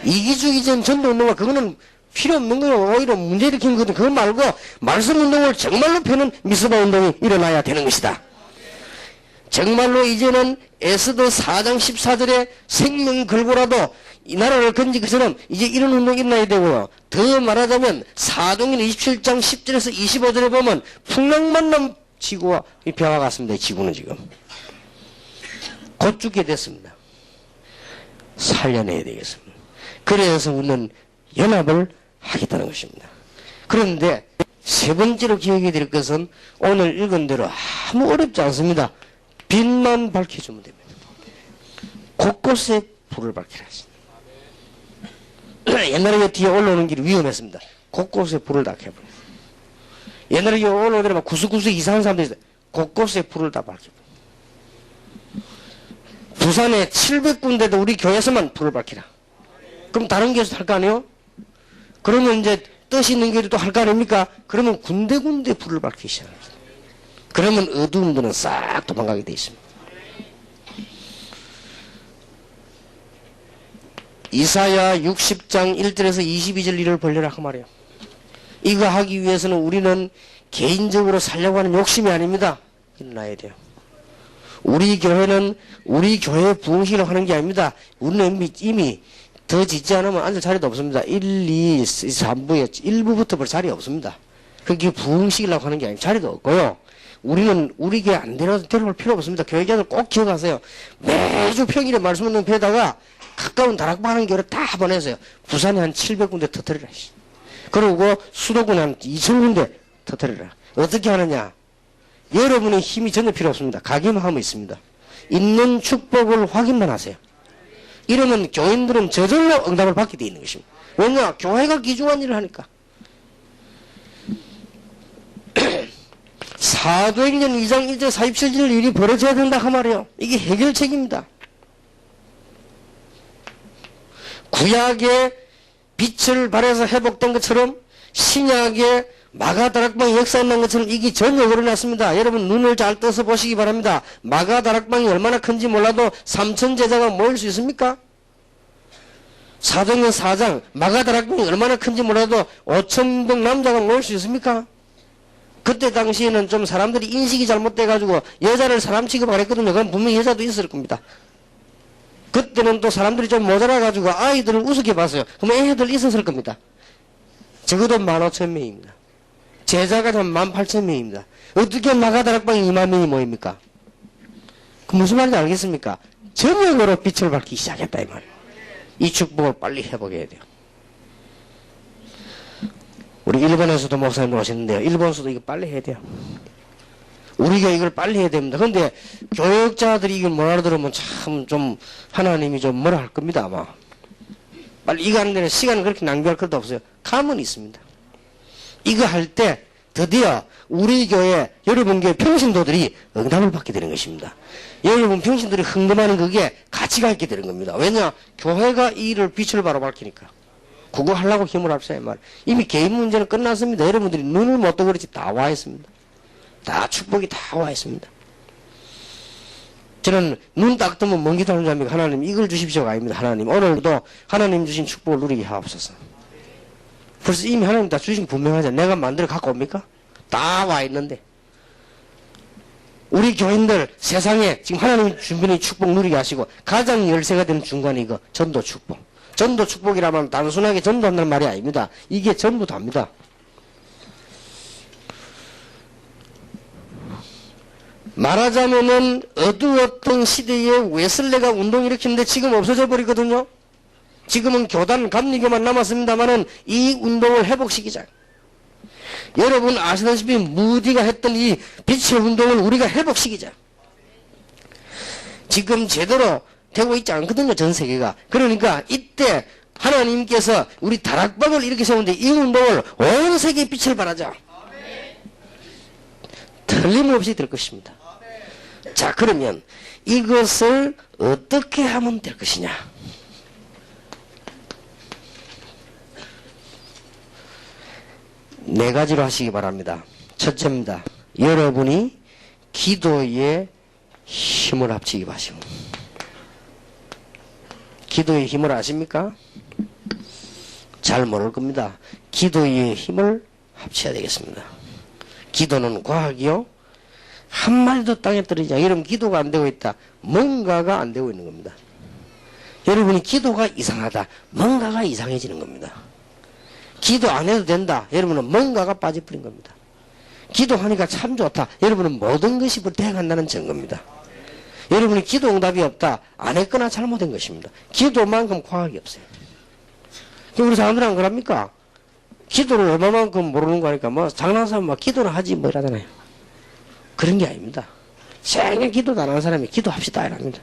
S1: 이기주의전 전도운동과 그거는 필요 없는 거예요. 오히려 문제 일으키는 거든. 그거 말고 말씀 운동을 정말로 펴는 미스바 운동이 일어나야 되는 것이다. 정말로 이제는 에스더 4장 14절에 생명이 걸고라도 이 나라를 건지기처럼 이제 이런 운동이 일어나야 되고요. 더 말하자면 사도행전 27장 10절에서 25절에 보면 풍랑만남 지구와 배와 같습니다. 지구는 지금 곧 죽게 됐습니다. 살려내야 되겠습니다. 그래서 우리는 연합을 하겠다는 것입니다. 그런데 세 번째로 기억해 드릴 것은 오늘 읽은 대로 아무 어렵지 않습니다. 빛만 밝혀주면 됩니다. 곳곳에 불을 밝히라 하십니다. 옛날에 뒤에 올라오는 길이 위험했습니다. 곳곳에 불을 다 켜버려요. 옛날에 올라오더니 막 구석구석 이상한 사람들이 있어요. 곳곳에 불을 다 밝혀. 부산에 700군데도 우리 교회에서만 불을 밝히라. 그럼 다른 교회에서 할 거 아니에요? 그러면 이제 뜻이 있는 교회도 할 거 아닙니까? 그러면 군데군데 불을 밝히기 시작합니다. 그러면 어두움들은 싹 도망가게 돼 있습니다. 이사야 60장 1절에서 22절 일을 벌려라 그 말이에요. 이거 하기 위해서는 우리는 개인적으로 살려고 하는 욕심이 아닙니다. 일어나야 돼요. 우리 교회는 우리 교회 부흥식을 하는 게 아닙니다. 우리는 이미 더 짓지 않으면 앉을 자리도 없습니다. 1, 2, 3부에 1부부터 볼 자리 없습니다. 그게 부흥식이라고 하는 게 아니고 자리도 없고요. 우리는 우리 교회 안 데려올 필요 없습니다. 교회자들 꼭 기억하세요. 매주 평일에 말씀 듣는 배에다가 가까운 다락방 하는 교회를 다 보내세요. 부산에 한 700군데 터뜨리라. 그리고 수도권에 한 2000군데 터뜨리라. 어떻게 하느냐? 여러분의 힘이 전혀 필요 없습니다. 가기만 하면 있습니다. 있는 축복을 확인만 하세요. 이러면 교인들은 저절로 응답을 받게 되어 있는 것입니다. 왜냐? 교회가 귀중한 일을 하니까. 사도행전 2장 1절 47절 일이 벌어져야 된다 그 말이에요. 이게 해결책입니다. 구약의 빛을 발해서 회복된 것처럼 신약의 마가다락방이 역사한 것처럼 이게 전혀 일어났습니다. 여러분 눈을 잘 떠서 보시기 바랍니다. 마가다락방이 얼마나 큰지 몰라도 3천 제자가 모일 수 있습니까? 사도행전 4장 마가다락방이 얼마나 큰지 몰라도 5,000명 남자가 모일 수 있습니까? 그때 당시에는 좀 사람들이 인식이 잘못돼가지고 여자를 사람 취급 안 했거든요. 그럼 분명히 여자도 있을 겁니다. 그때는 또 사람들이 좀 모자라가지고 아이들을 우습게 봤어요. 그럼 애들 있었을 겁니다. 적어도 15,000명입니다. 제자가 한 18,000명입니다. 어떻게 마가다락방에 2만 명이 모입니까? 그 무슨 말인지 알겠습니까? 저녁으로 빛을 밝기 시작했다 이 말이에요. 이 축복을 빨리 회복해야 돼요. 우리 일본에서도 목사님 오셨는데요. 일본에서도 이거 빨리 해야 돼요. 우리가 이걸 빨리 해야 됩니다. 그런데 교역자들이 이걸 못 알아들으면 참 좀 하나님이 좀 뭐라 할 겁니다 아마. 빨리 이거 하는 데는 시간을 그렇게 낭비할 것도 없어요. 가만히 있습니다. 이거 할 때 드디어 우리 교회 여러분 교회 평신도들이 응답을 받게 되는 것입니다. 여러분 평신들이 흥금하는 그게 가치가 있게 되는 겁니다. 왜냐? 교회가 이 일을 빛을 바로 밝히니까. 그거 하려고 힘을 합쳐야 말. 이미 개인 문제는 끝났습니다. 여러분들이 눈을 못 떠 그렇지 다 와 있습니다. 다 축복이 다 와 있습니다. 저는 눈 딱 뜨면 먼 기도하는 자입니다. 하나님 이걸 주십시오가 아닙니다. 하나님 오늘도 하나님 주신 축복을 누리게 하옵소서. 벌써 이미 하나님 다 주신 분명하잖아요. 내가 만들어 갖고 옵니까? 다 와 있는데. 우리 교인들 세상에 지금 하나님 주변의 축복 누리게 하시고 가장 열쇠가 되는 중간이 이거 전도 축복. 전도 축복이라면 단순하게 전도한다는 말이 아닙니다. 이게 전부 다입니다. 말하자면은 어두웠던 시대에 웨슬레가 운동 일으키는데 지금 없어져 버리거든요. 지금은 교단 감리교만 남았습니다만은 이 운동을 회복시키자. 여러분 아시다시피 무디가 했던 이 빛의 운동을 우리가 회복시키자. 지금 제대로 되고 있지 않거든요. 전 세계가. 그러니까 이때 하나님께서 우리 다락방을 이렇게 세우는데 이 운동을 온 세계에 빛을 발하자. 틀림없이 될 것입니다. 자, 그러면 이것을 어떻게 하면 될 것이냐? 네 가지로 하시기 바랍니다. 첫째입니다. 여러분이 기도에 힘을 합치기 바시고. 기도의 힘을 아십니까? 잘 모를 겁니다. 기도의 힘을 합쳐야 되겠습니다. 기도는 과학이요. 한마디도 땅에 떨어지지 않아요. 여러분 기도가 안 되고 있다. 뭔가가 안 되고 있는 겁니다. 여러분이 기도가 이상하다. 뭔가가 이상해지는 겁니다. 기도 안 해도 된다. 여러분은 뭔가가 빠져버린 겁니다. 기도하니까 참 좋다. 여러분은 모든 것이 대응한다는 증거입니다. 여러분이 기도 응답이 없다. 안 했거나 잘못된 것입니다. 기도만큼 과학이 없어요. 우리 사람들은 안 그럽니까? 기도를 얼마만큼 모르는 거니까 뭐 장난삼아 막 기도는 하지 뭐 이러잖아요. 그런 게 아닙니다. 생애 기도도 안 하는 사람이 기도합시다 이랍니다.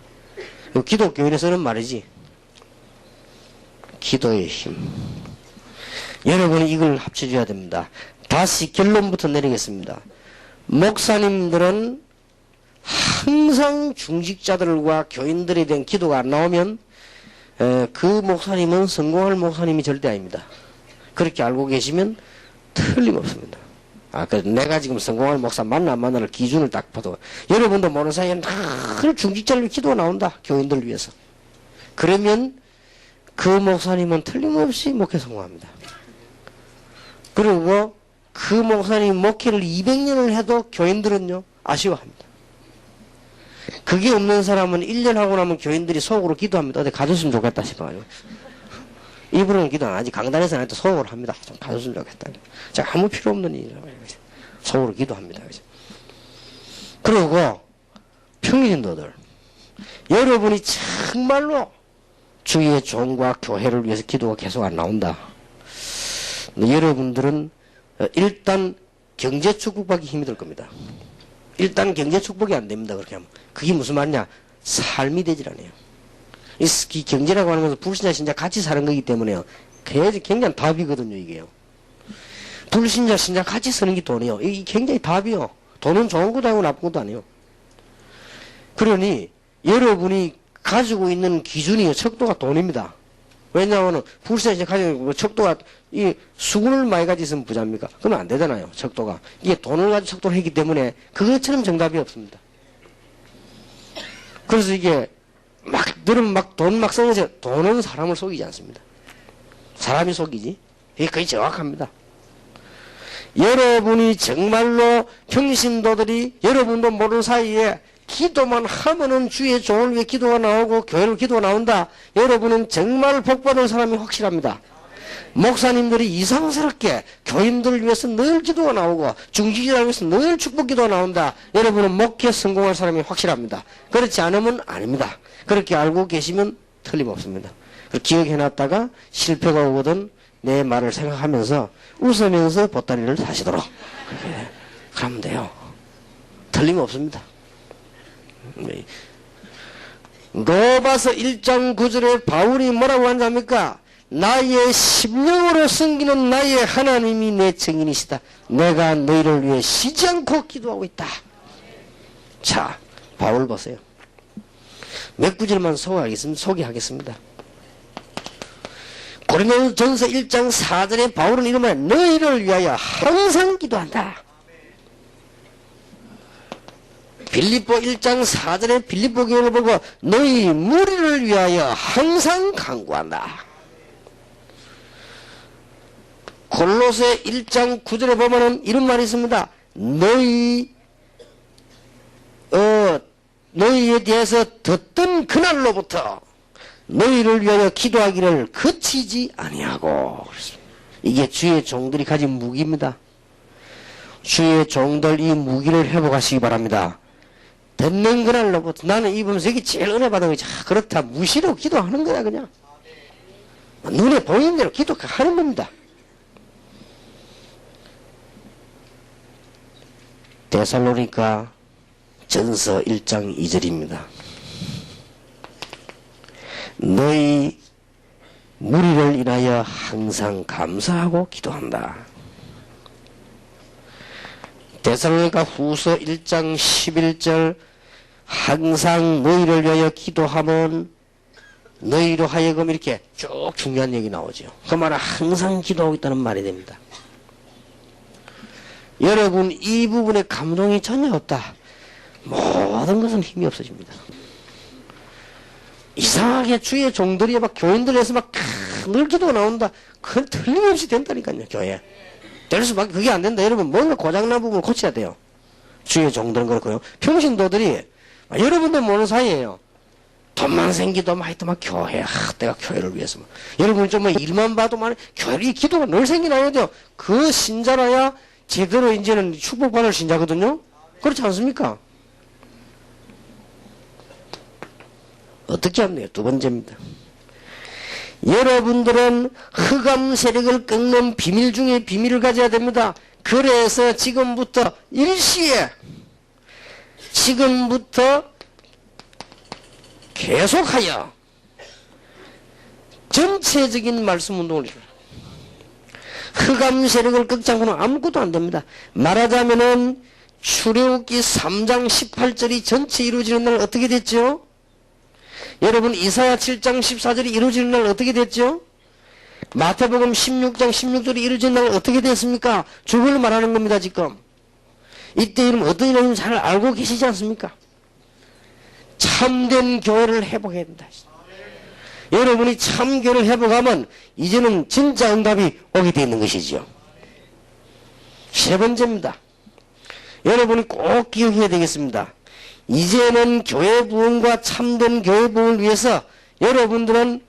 S1: 기독교인에 쓰는 말이지. 기도의 힘. 여러분이 이걸 합쳐줘야 됩니다. 다시 결론부터 내리겠습니다. 목사님들은 항상 중직자들과 교인들에 대한 기도가 안 나오면 그 목사님은 성공할 목사님이 절대 아닙니다. 그렇게 알고 계시면 틀림없습니다. 그래서 내가 지금 성공할 목사 만나 안 만나를 기준을 딱 봐도 여러분도 모르는 사이에 늘 중직자를 위해 기도가 나온다. 교인들을 위해서. 그러면 그 목사님은 틀림없이 목회 성공합니다. 그리고 그 목사님 목회를 200년을 해도 교인들은요 아쉬워합니다. 그게 없는 사람은 1년 하고 나면 교인들이 속으로 기도합니다. 어디 가졌으면 좋겠다 싶어가지고. 입으로는 기도 안 하지. 강단에서는 또 속으로 합니다. 좀 가졌으면 좋겠다. 자, 아무 필요 없는 일이라고. 속으로 기도합니다. 그리고 평신도들. 여러분이 정말로 주위의 종과 교회를 위해서 기도가 계속 안 나온다. 여러분들은 일단 경제 축복받기 힘이 들 겁니다. 일단 경제 축복이 안 됩니다. 그렇게 하면. 그게 무슨 말이냐? 삶이 되질 않아요. 이 경제라고 하는 것은 불신자 신자 같이 사는 거기 때문에요. 굉장히 답이거든요, 이게요. 불신자 신자 같이 쓰는 게 돈이요. 이게 굉장히 답이요. 돈은 좋은 것도 아니고 나쁜 것도 아니에요. 그러니 여러분이 가지고 있는 기준이요. 척도가 돈입니다. 왜냐하면 불신자 신자 가지고 있는 척도가 이 수군을 많이 가지고 있으면 부자입니까? 그러면 안 되잖아요. 척도가. 이게 돈을 가지고 척도를 했기 때문에 그것처럼 정답이 없습니다. 그래서 이게 막 들으면 막 돈 막 써서 돈은 사람을 속이지 않습니다. 사람이 속이지. 이게 거의 정확합니다. 여러분이 정말로 평신도들이 여러분도 모르는 사이에 기도만 하면은 주의 종을 위해 기도가 나오고 교회를 기도가 나온다. 여러분은 정말 복받은 사람이 확실합니다. 목사님들이 이상스럽게 교인들을 위해서 늘 기도가 나오고 중직자를 위해서 늘 축복 기도가 나온다. 여러분은 목회 성공할 사람이 확실합니다. 그렇지 않으면 아닙니다. 그렇게 알고 계시면 틀림없습니다. 기억해놨다가 실패가 오거든 내 말을 생각하면서 웃으면서 보따리를 사시도록 그렇게 하면 돼요. 틀림없습니다. 로마서 1장 9절에 바울이 뭐라고 한답니까? 나의 심령으로 섬기는 나의 하나님이 내 증인이시다. 내가 너희를 위해 쉬지 않고 기도하고 있다. 자, 바울 보세요. 몇 구절만 소개하겠습니다. 고린도전서 1장 4절에 바울은 이런 말, 너희를 위하여 항상 기도한다. 빌립보 1장 4절에 빌립보 교회를 보고 너희 무리를 위하여 항상 간구한다. 골로새 1장 9절에 보면은 이런 말이 있습니다. 너희에 대해서 듣던 그날로부터 너희를 위하여 기도하기를 그치지 아니하고. 이게 주의 종들이 가진 무기입니다. 주의 종들 이 무기를 회복하시기 바랍니다. 듣는 그날로부터 나는 이보면서 이게 제일 은혜 받은 거지. 그렇다 무시로 기도하는 거야 그냥. 눈에 보이는 대로 기도하는 겁니다. 데살로니가 전서 1장 2절입니다. 너희 무리를 인하여 항상 감사하고 기도한다. 데살로니가 후서 1장 11절 항상 너희를 위하여 기도하면 너희로 하여금 이렇게 쭉 중요한 얘기 나오죠. 그 말은 항상 기도하고 있다는 말이 됩니다. 여러분 이 부분에 감동이 전혀 없다. 모든 것은 힘이 없어집니다. 이상하게 주의 종들이 막 교인들에서 막 늘 기도가 나온다. 그건 틀림없이 된다니까요. 교회. 될 수밖에 그게 안 된다. 여러분 뭔가 고장난 부분을 고쳐야 돼요. 주의 종들은 그렇고요. 평신도들이 여러분들 모르는 사이에요. 돈만 생기도 막 하여튼 막 교회, 내가 교회를 위해서 여러분이 좀 뭐 일만 봐도 막 교회 기도가 늘 생기나야 돼요. 그 신자라야 제대로 이제는 축복받을 신자거든요. 그렇지 않습니까? 어떻게 하면 두 번째입니다. 여러분들은 흑암 세력을 꺾는 비밀 중에 비밀을 가져야 됩니다. 그래서 지금부터 일시에 지금부터 계속하여 전체적인 말씀 운동을 해요. 흑암 세력을 꺾자고는 아무것도 안 됩니다. 말하자면은 출애굽기 3장 18절이 전체 이루어지는 날 어떻게 됐죠? 여러분 이사야 7장 14절이 이루어지는 날 어떻게 됐죠? 마태복음 16장 16절이 이루어지는 날 어떻게 됐습니까? 죽을 말하는 겁니다 지금. 이때 이름 어떤 일인지 잘 알고 계시지 않습니까? 참된 교회를 회복해야 된다. 여러분이 참 교회를 회복하면 이제는 진짜 응답이 오게 되어 있는 것이죠. 세 번째입니다. 여러분이 꼭 기억해야 되겠습니다. 이제는 교회 부흥과 참된 교회 부흥을 위해서 여러분들은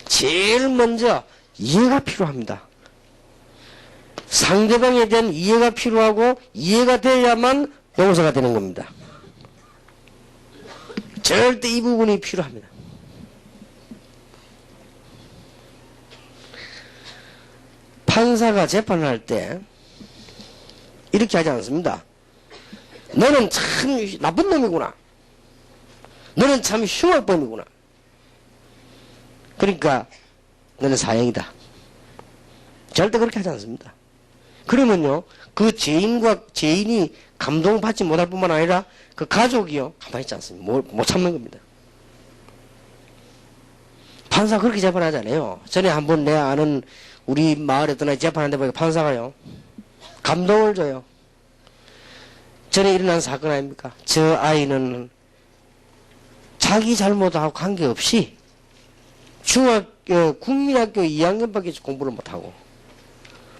S1: 제일 먼저 이해가 필요합니다. 상대방에 대한 이해가 필요하고 이해가 돼야만 용서가 되는 겁니다. 절대 이 부분이 필요합니다. 판사가 재판을 할 때 이렇게 하지 않습니다. 너는 참 나쁜 놈이구나. 너는 참 흉악범이구나. 그러니까 너는 사형이다. 절대 그렇게 하지 않습니다. 그러면요 그 죄인이 감동받지 못할 뿐만 아니라 그 가족이요 가만히 있지 않습니다. 못 참는 겁니다. 판사 그렇게 재판하잖아요. 전에 한번 내 아는 우리 마을에 떠나 재판하는데 보니까 판사가요 감동을 줘요. 전에 일어난 사건 아닙니까? 저 아이는 자기 잘못하고 관계없이 국민학교 2학년밖에 공부를 못하고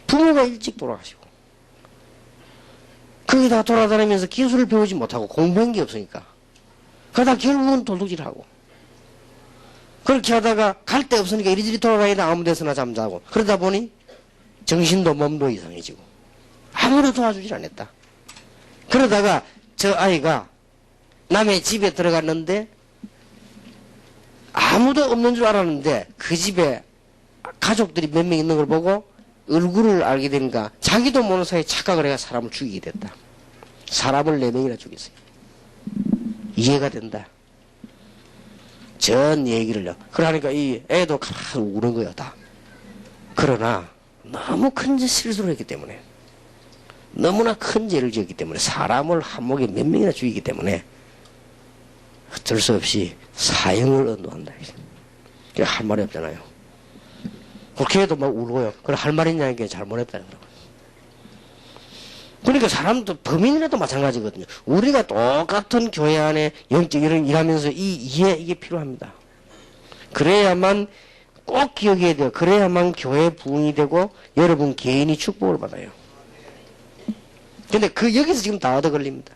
S1: 부모가 일찍 돌아가시고 거기다 돌아다니면서 기술을 배우지 못하고 공부한 게 없으니까 그러다 결국은 도둑질하고 그렇게 하다가 갈 데 없으니까 이리저리 돌아다니다 아무 데서나 잠자고 그러다 보니 정신도 몸도 이상해지고 아무도 도와주질 않았다. 그러다가 저 아이가 남의 집에 들어갔는데 아무도 없는 줄 알았는데 그 집에 가족들이 몇 명 있는 걸 보고 얼굴을 알게 되니까 자기도 모르는 사이에 착각을 해가 사람을 죽이게 됐다. 사람을 4명이나 죽였어요. 이해가 된다. 전 얘기를요. 그러니까 이 애도 가만히 우는 거야 다. 그러나 너무 큰 실수를 했기 때문에 너무나 큰 죄를 지었기 때문에 사람을 한목에 몇 명이나 죽이기 때문에 어쩔 수 없이 사형을 언도한다. 할 말이 없잖아요. 국회에도 막 울고요. 그래 할 말이 있냐는 게 잘못했다는 거예요. 그러니까 사람도 범인이라도 마찬가지거든요. 우리가 똑같은 교회 안에 영적 일하면서 이게 필요합니다. 그래야만 꼭 기억해야 돼요. 그래야만 교회 부흥이 되고 여러분 개인이 축복을 받아요. 근데 여기서 지금 다 얻어 걸립니다.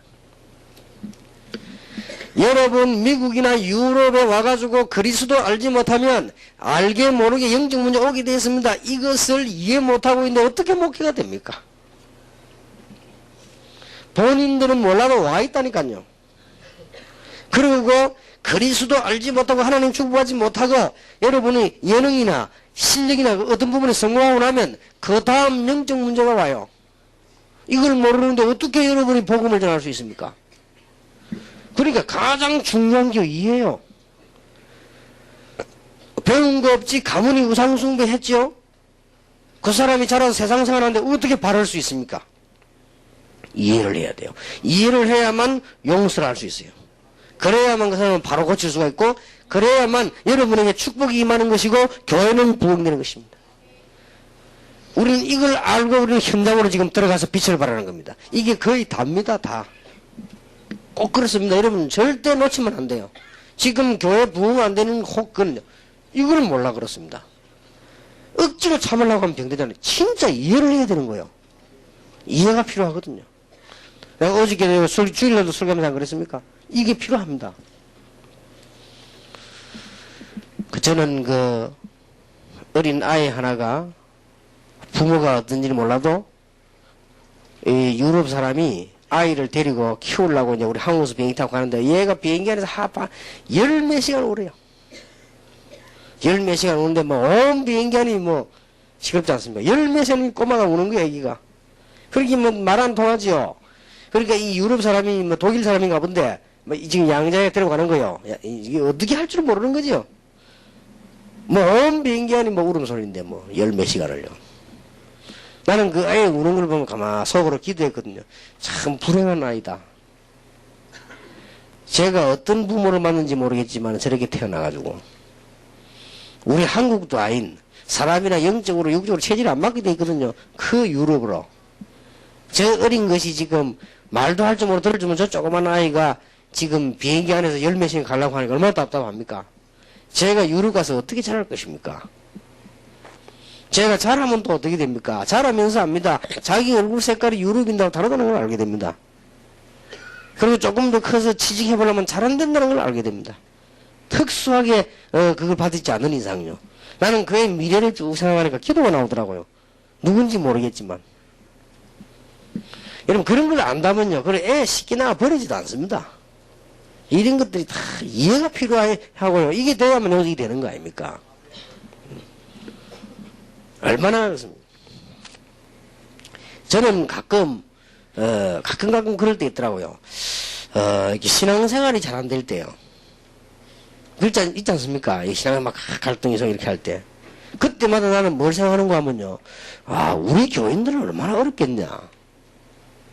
S1: 여러분 미국이나 유럽에 와가지고 그리스도 알지 못하면 알게 모르게 영적 문제 오게 되어 있습니다. 이것을 이해 못하고 있는데 어떻게 목회가 됩니까? 본인들은 몰라도 와 있다니까요. 그리고 그리스도 알지 못하고 하나님 축복하지 못하고 여러분이 예능이나 실력이나 어떤 부분에 성공하고 나면 그 다음 영적 문제가 와요. 이걸 모르는데 어떻게 여러분이 복음을 전할 수 있습니까? 그러니까 가장 중요한 게 이해요. 배운 거 없지 가문이 우상숭배 했죠? 그 사람이 자라서 세상 생활하는데 어떻게 바를 수 있습니까? 이해를 해야 돼요. 이해를 해야만 용서를 할 수 있어요. 그래야만 그 사람은 바로 고칠 수가 있고 그래야만 여러분에게 축복이 임하는 것이고 교회는 부흥되는 것입니다. 우리는 이걸 알고 우리는 현장으로 지금 들어가서 빛을 발하는 겁니다. 이게 거의 답니다. 다. 꼭 그렇습니다. 여러분 절대 놓치면 안 돼요. 지금 교회 부흥 안 되는 혹은 이거는 몰라 그렇습니다. 억지로 참으려고 하면 병되잖아요. 진짜 이해를 해야 되는 거예요. 이해가 필요하거든요. 내가 어저께 주일날도 설교하면서 안 그랬습니까? 이게 필요합니다. 저는 어린 아이 하나가 부모가 어떤지 몰라도 이 유럽 사람이 아이를 데리고 키우려고 이제 우리 한국에서 비행기 타고 가는데 얘가 비행기 안에서 열 몇 시간 오래요. 열 몇 시간 오는데 온 비행기 안이 시끄럽지 않습니까? 열 몇 시간이 꼬마가 우는 거야, 애기가. 그렇게 말 안 통하지요. 그러니까 이 유럽 사람이 독일 사람인가 본데 지금 양자에 데려가는 거예요. 이게 어떻게 할 줄 모르는 거죠. 온 비행기 안이 울음소리인데 열 몇 시간을요. 나는 그 아이 우는 걸 보면 가만 속으로 기도했거든요. 참 불행한 아이다. 제가 어떤 부모를 맞는지 모르겠지만 저렇게 태어나가지고 우리 한국도 아닌 사람이나 영적으로 육적으로 체질이 안 맞게 돼 있거든요. 그 유럽으로 저 어린 것이 지금 말도 할 줄 모르고 들을 줄 모르는 저 조그만 아이가 지금 비행기 안에서 열 몇 시간 가려고 하니까 얼마나 답답합니까? 제가 유럽 가서 어떻게 잘할 것입니까? 제가 잘하면 또 어떻게 됩니까? 잘하면서 압니다. 자기 얼굴 색깔이 유럽인다고 다르다는 걸 알게 됩니다. 그리고 조금 더 커서 취직해보려면 잘 안 된다는 걸 알게 됩니다. 특수하게 그걸 받지 않는 이상요. 나는 그의 미래를 쭉 생각하니까 기도가 나오더라고요. 누군지 모르겠지만. 여러분 그런 걸 안다면요. 그래 애 쉽게 나가 버리지도 않습니다. 이런 것들이 다 이해가 필요하고요. 이게 돼야만 여기 되는 거 아닙니까? 얼마나 그렇습니까? 저는 가끔 그럴 때 있더라고요. 이렇게 신앙생활이 잘 안 될 때요. 있지 않습니까? 이 신앙에 막 갈등이 성 이렇게 할 때. 그때마다 나는 뭘 생각하는가 하면요. 아, 우리 교인들은 얼마나 어렵겠냐.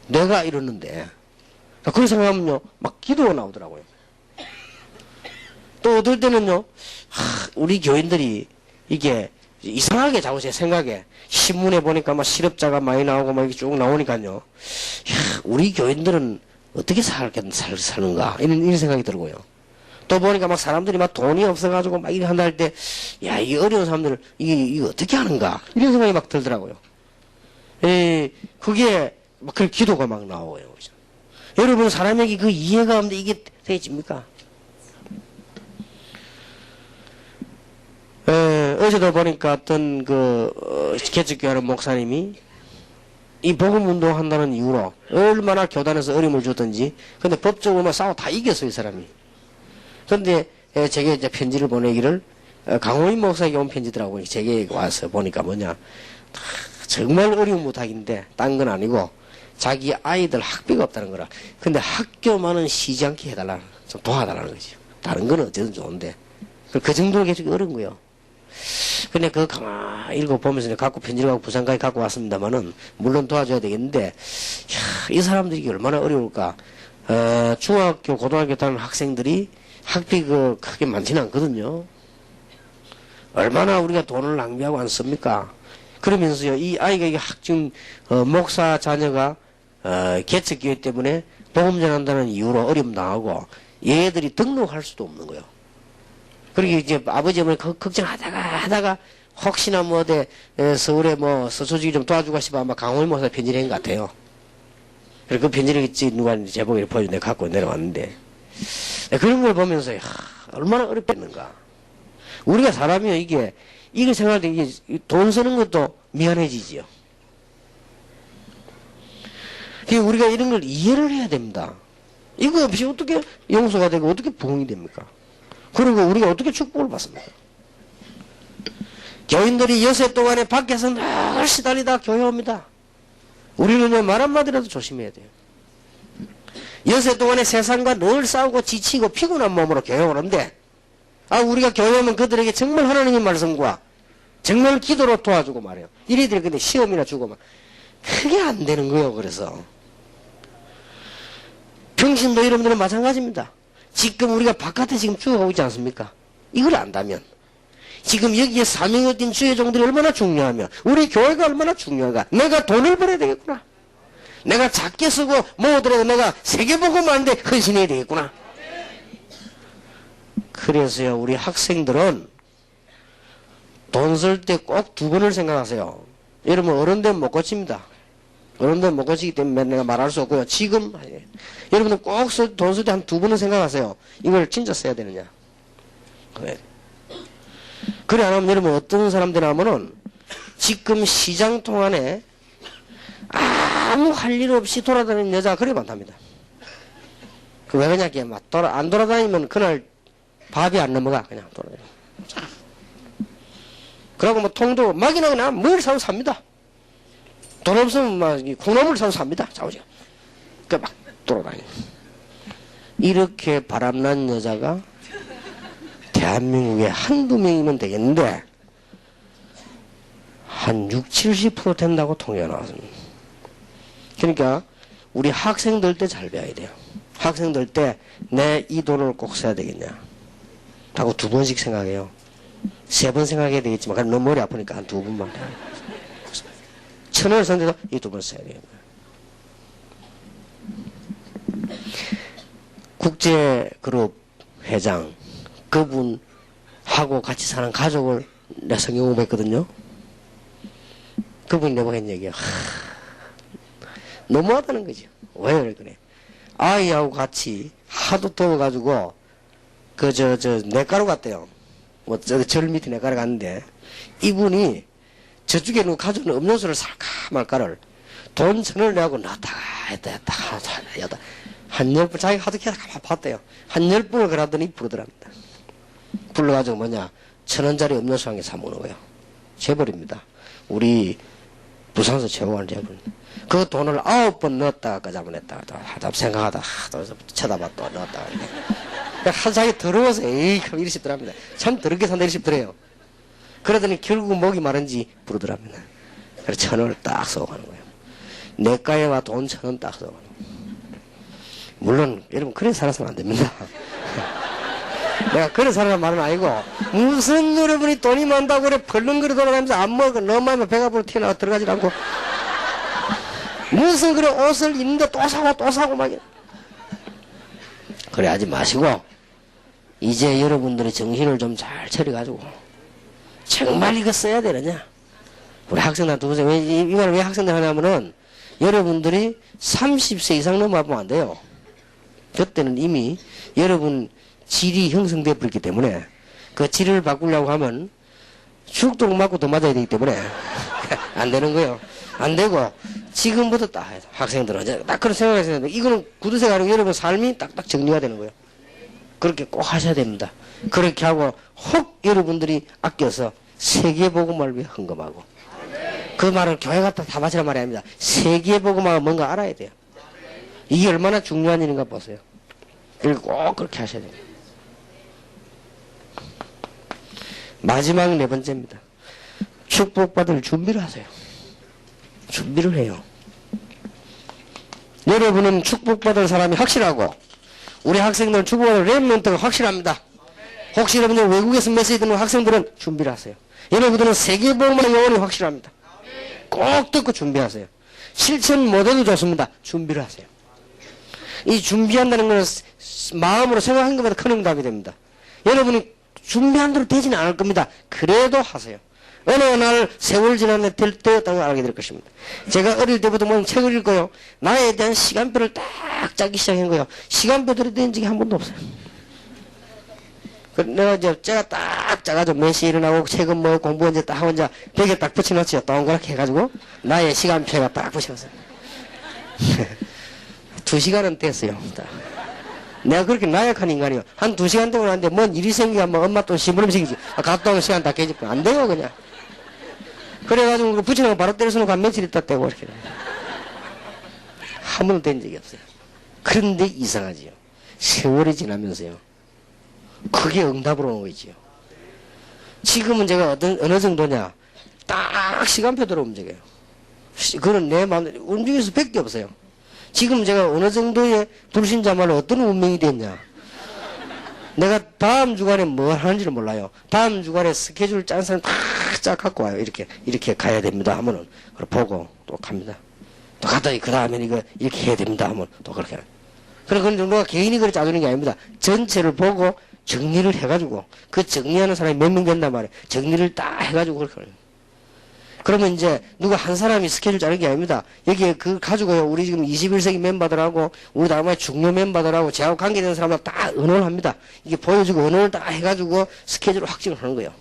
S1: 내가 이러는데. 그런 생각하면요. 막 기도가 나오더라고요. 또 어떨 때는요. 우리 교인들이 이게 이상하게 자꾸 제 생각에 신문에 보니까 막 실업자가 많이 나오고 막 이렇게 쭉 나오니까요. 우리 교인들은 어떻게 사는가 이런 생각이 들고요. 또 보니까 막 사람들이 막 돈이 없어가지고 막 이렇게 한다 할 때, 야, 이 어려운 사람들, 이게 어떻게 하는가? 이런 생각이 막 들더라고요. 그게 막 그런 기도가 막 나오고요. 그죠? 여러분, 사람에게 그 이해가 없는데 이게 되집니까? 어제도 보니까 어떤 개척교회 하는 목사님이 이 복음 운동 한다는 이유로 얼마나 교단에서 어려움을 줬던지, 근데 법적으로만 싸워 다 이겼어요, 이 사람이. 근데 제게 이제 편지를 보내기를 강호인 목사에게 온 편지더라고요. 제게 와서 보니까 뭐냐, 정말 어려운 부탁인데 딴 건 아니고 자기 아이들 학비가 없다는 거라. 근데 학교만은 쉬지 않게 해달라, 좀 도와달라는 거죠. 다른 건 어쨌든 좋은데 그 정도로 계속 어려운 거예요. 근데 그거 가만 읽어보면서 갖고 편지를 갖고 부산까지 갖고 왔습니다만은 물론 도와줘야 되겠는데, 이 사람들이 얼마나 어려울까. 중학교 고등학교 다니는 학생들이 학비 크게 많지는 않거든요. 얼마나 우리가 돈을 낭비하고 안 씁니까? 그러면서요, 이 아이가 이게 지금 목사 자녀가 개척교회 때문에 복음 전한다는 이유로 어려움 당하고 얘들이 등록할 수도 없는 거예요. 그리고 이제 아버지 어머니 걱정하다가 혹시나 뭐 어디 서울에 뭐 서초지기 좀 도와주고 싶어 아마 강호인 목사 편지를 한 것 같아요. 그래서 그 편지를 누가 제보기를 보여줘 내가 갖고 내려왔는데, 그런 걸 보면서 얼마나 어렵겠는가. 우리가 사람이요, 이걸 생각할 때 이게 돈 쓰는 것도 미안해지지요. 우리가 이런 걸 이해를 해야 됩니다. 이거 없이 어떻게 용서가 되고 어떻게 부흥이 됩니까? 그리고 우리가 어떻게 축복을 받습니까? 교인들이 여세 동안에 밖에서 늘 시달리다 교회 옵니다. 우리는요, 말 한마디라도 조심해야 돼요. 여세 동안에 세상과 늘 싸우고 지치고 피곤한 몸으로 교회 오는데, 우리가 교회 오면 그들에게 정말 하나님의 말씀과 정말 기도로 도와주고 말이에요. 이래들이 근데 시험이나 주고 막. 그게 안 되는 거예요, 그래서. 평신도 여러분들은 마찬가지입니다. 지금 우리가 바깥에 지금 죽어가고 있지 않습니까? 이걸 안다면, 지금 여기에 사명을 띈 주의 종들이 얼마나 중요하며, 우리 교회가 얼마나 중요한가. 내가 돈을 벌어야 되겠구나. 내가 작게 쓰고 모으더라도 내가 세계복음하는데 헌신해야 되겠구나. 그래서요, 우리 학생들은 돈 쓸 때 꼭 두 번을 생각하세요. 여러분, 어른 되면 못 고칩니다. 어른 되면 못 고치기 때문에 내가 말할 수 없고요. 지금 여러분들 꼭 돈 쓸 때 한 두 번은 생각하세요. 이걸 진짜 써야 되느냐. 그래 안 하면 여러분 어떤 사람들 하면은 지금 시장 통안에 아무 할 일 없이 돌아다니는 여자가 그렇게 많답니다. 왜 그러냐, 막 안 돌아다니면 그날 밥이 안 넘어가. 그냥 돌아다니고. 그러고 뭐 통도 막이나 그냥 뭘 사서 삽니다. 돈 없으면 막 콩나물 사서 삽니다. 자오죠. 막 돌아다니고. 이렇게 바람난 여자가 대한민국에 한두 명이면 되겠는데, 한 6, 70% 된다고 통계가 나왔습니다. 그러니까 우리 학생들 때 잘 배워야 돼요. 학생들 때 내 이 돈을 꼭 써야 되겠냐 하고 2번씩 생각해요. 3번 생각해야 되겠지만 너무 머리 아프니까 한 2번만. 1,000원을 썼는데도 이 2번 써야 되겠냐. 국제그룹 회장 그분하고 같이 사는 가족을 내가 성경 공부했거든요. 그분이 내보고 했는 얘기야. 너무하다는 거죠. 왜 그래? 아이하고 같이 하도 더워가지고 냇가로 갔대요. 절 밑에 냇가로 갔는데 이분이 저쪽에 누구 가져오는 음료수를 살까 말까를 돈 1,000원을 내고 넣었다가 했다 한 10분 자기가 하도 계속 가만 봤대요. 한 10분을 그러더니 부르더랍니다. 불러가지고 1,000원짜리 음료수 한 개 사먹는 거예요. 재벌입니다. 우리 부산에서 최고하는 재벌. 그 돈을 9번 넣었다가 잘못했다가 또 생각하다 또 쳐다봐 또 넣었다가 한 자기 더러워서 에이 이리 싶더랍니다. 참 더럽게 산다 이리 싶더래요. 그러더니 결국 목이 마른지 부르더랍니다. 그래서 1,000원을 딱 쏘고 가는 거예요. 내가에 와 돈 1,000원 딱 쏘고 가는 거예요. 물론 여러분 그래 살아서는 안 됩니다. 내가 그래 살아라는 말은 아니고 무슨 여러분이 돈이 많다고 그래 벌렁거려 돌아다니면서 안 먹어 너무 많으면 배가 불러 튀어나와 들어가지 않고 무슨 그래 옷을 입는데 또 사고 막 그래 하지 마시고 이제 여러분들이 정신을 좀 잘 차려가지고 정말 이거 써야 되느냐 우리 학생들한테 보세요. 이 말을 왜 학생들 하냐면은 여러분들이 30세 이상 넘어가면 안 돼요. 그때는 이미 여러분 질이 형성되어 버렸기 때문에 그 질을 바꾸려고 하면 죽도록 맞고 더 맞아야 되기 때문에 안 되는 거예요. 안 되고 지금부터 딱 학생들은 이제 딱 그런 생각을 했는데 이거는 구두쇠가 아니고 여러분 삶이 딱딱 정리가 되는 거예요. 그렇게 꼭 하셔야 됩니다. 그렇게 하고 혹 여러분들이 아껴서 세계복음을 위해 헌금하고 그 말은 교회 갔다 다 바치란 말이 아닙니다. 세계복음하고 뭔가 알아야 돼요. 이게 얼마나 중요한 일인가 보세요. 그리고 꼭 그렇게 하셔야 돼요. 마지막 4번째입니다. 축복받을 준비를 하세요. 준비를 해요. 여러분은 축복받을 사람이 확실하고 우리 학생들은 축복받을 렘넌트가 확실합니다. 혹시 여러분들 외국에서 메시지 듣는 학생들은 준비를 하세요. 여러분들은 세계복음의 영혼이 확실합니다. 꼭 듣고 준비하세요. 실천 못해도 좋습니다. 준비를 하세요. 이 준비한다는 것은 마음으로 생각한 것보다 큰 응답이 됩니다. 여러분이 준비한 대로 되지는 않을 겁니다. 그래도 하세요. 어느 날 세월 지나면 될 때였다는 걸 알게 될 것입니다. 제가 어릴 때부터 뭐 책을 읽고요. 나에 대한 시간표를 딱 짜기 시작한 거예요. 시간표대로 된 적이 한 번도 없어요. 내가 이제 제가 딱 짜가지고 몇 시에 일어나고 책은 뭐 공부 이제 딱 하고 이제 벽에 딱 붙여놓지요. 동그랗게 해가지고 나의 시간표가 딱 붙여놨어요. 2시간은 됐어요. 내가 그렇게 나약한 인간이요. 한 2시간 동안 하는데 뭔 일이 생기면 뭐 엄마 또 심부름시키지. 갔다 오는 시간 다 깨질 거야. 안 돼요 그냥. 그래가지고 붙여놓고 바로 때려서놓고 한 며칠 있다 떼고 이렇게. 한 번도 된 적이 없어요. 그런데 이상하지요. 세월이 지나면서요. 그게 응답으로 오는 거지요. 지금은 제가 어느 정도냐. 딱 시간표대로 움직여요. 그건 내 마음대로 움직일 수밖에 없어요. 지금 제가 어느 정도의 불신자말로 어떤 운명이 됐냐. 내가 다음 주간에 뭘 하는지를 몰라요. 다음 주간에 스케줄 짠 사람 쫙 갖고 와요. 이렇게 가야 됩니다 하면은 그걸 보고 또 갑니다. 또 갔다 그 다음에 이거 이렇게 해야 됩니다 하면 또 그렇게 해요. 그건 누가 개인이 그렇게 짜주는 게 아닙니다. 전체를 보고 정리를 해가지고 그 정리하는 사람이 몇 명 된단 말이에요. 정리를 딱 해가지고 그렇게 해요. 그러면 이제 누가 한 사람이 스케줄 짜는 게 아닙니다. 여기에 그 가지고요. 우리 지금 21세기 멤버들하고 우리 다음에 중요 멤버들하고 저하고 관계되는 사람하고 다 의논을 합니다. 이게 보여주고 의논을 다 해가지고 스케줄을 확정을 하는 거예요.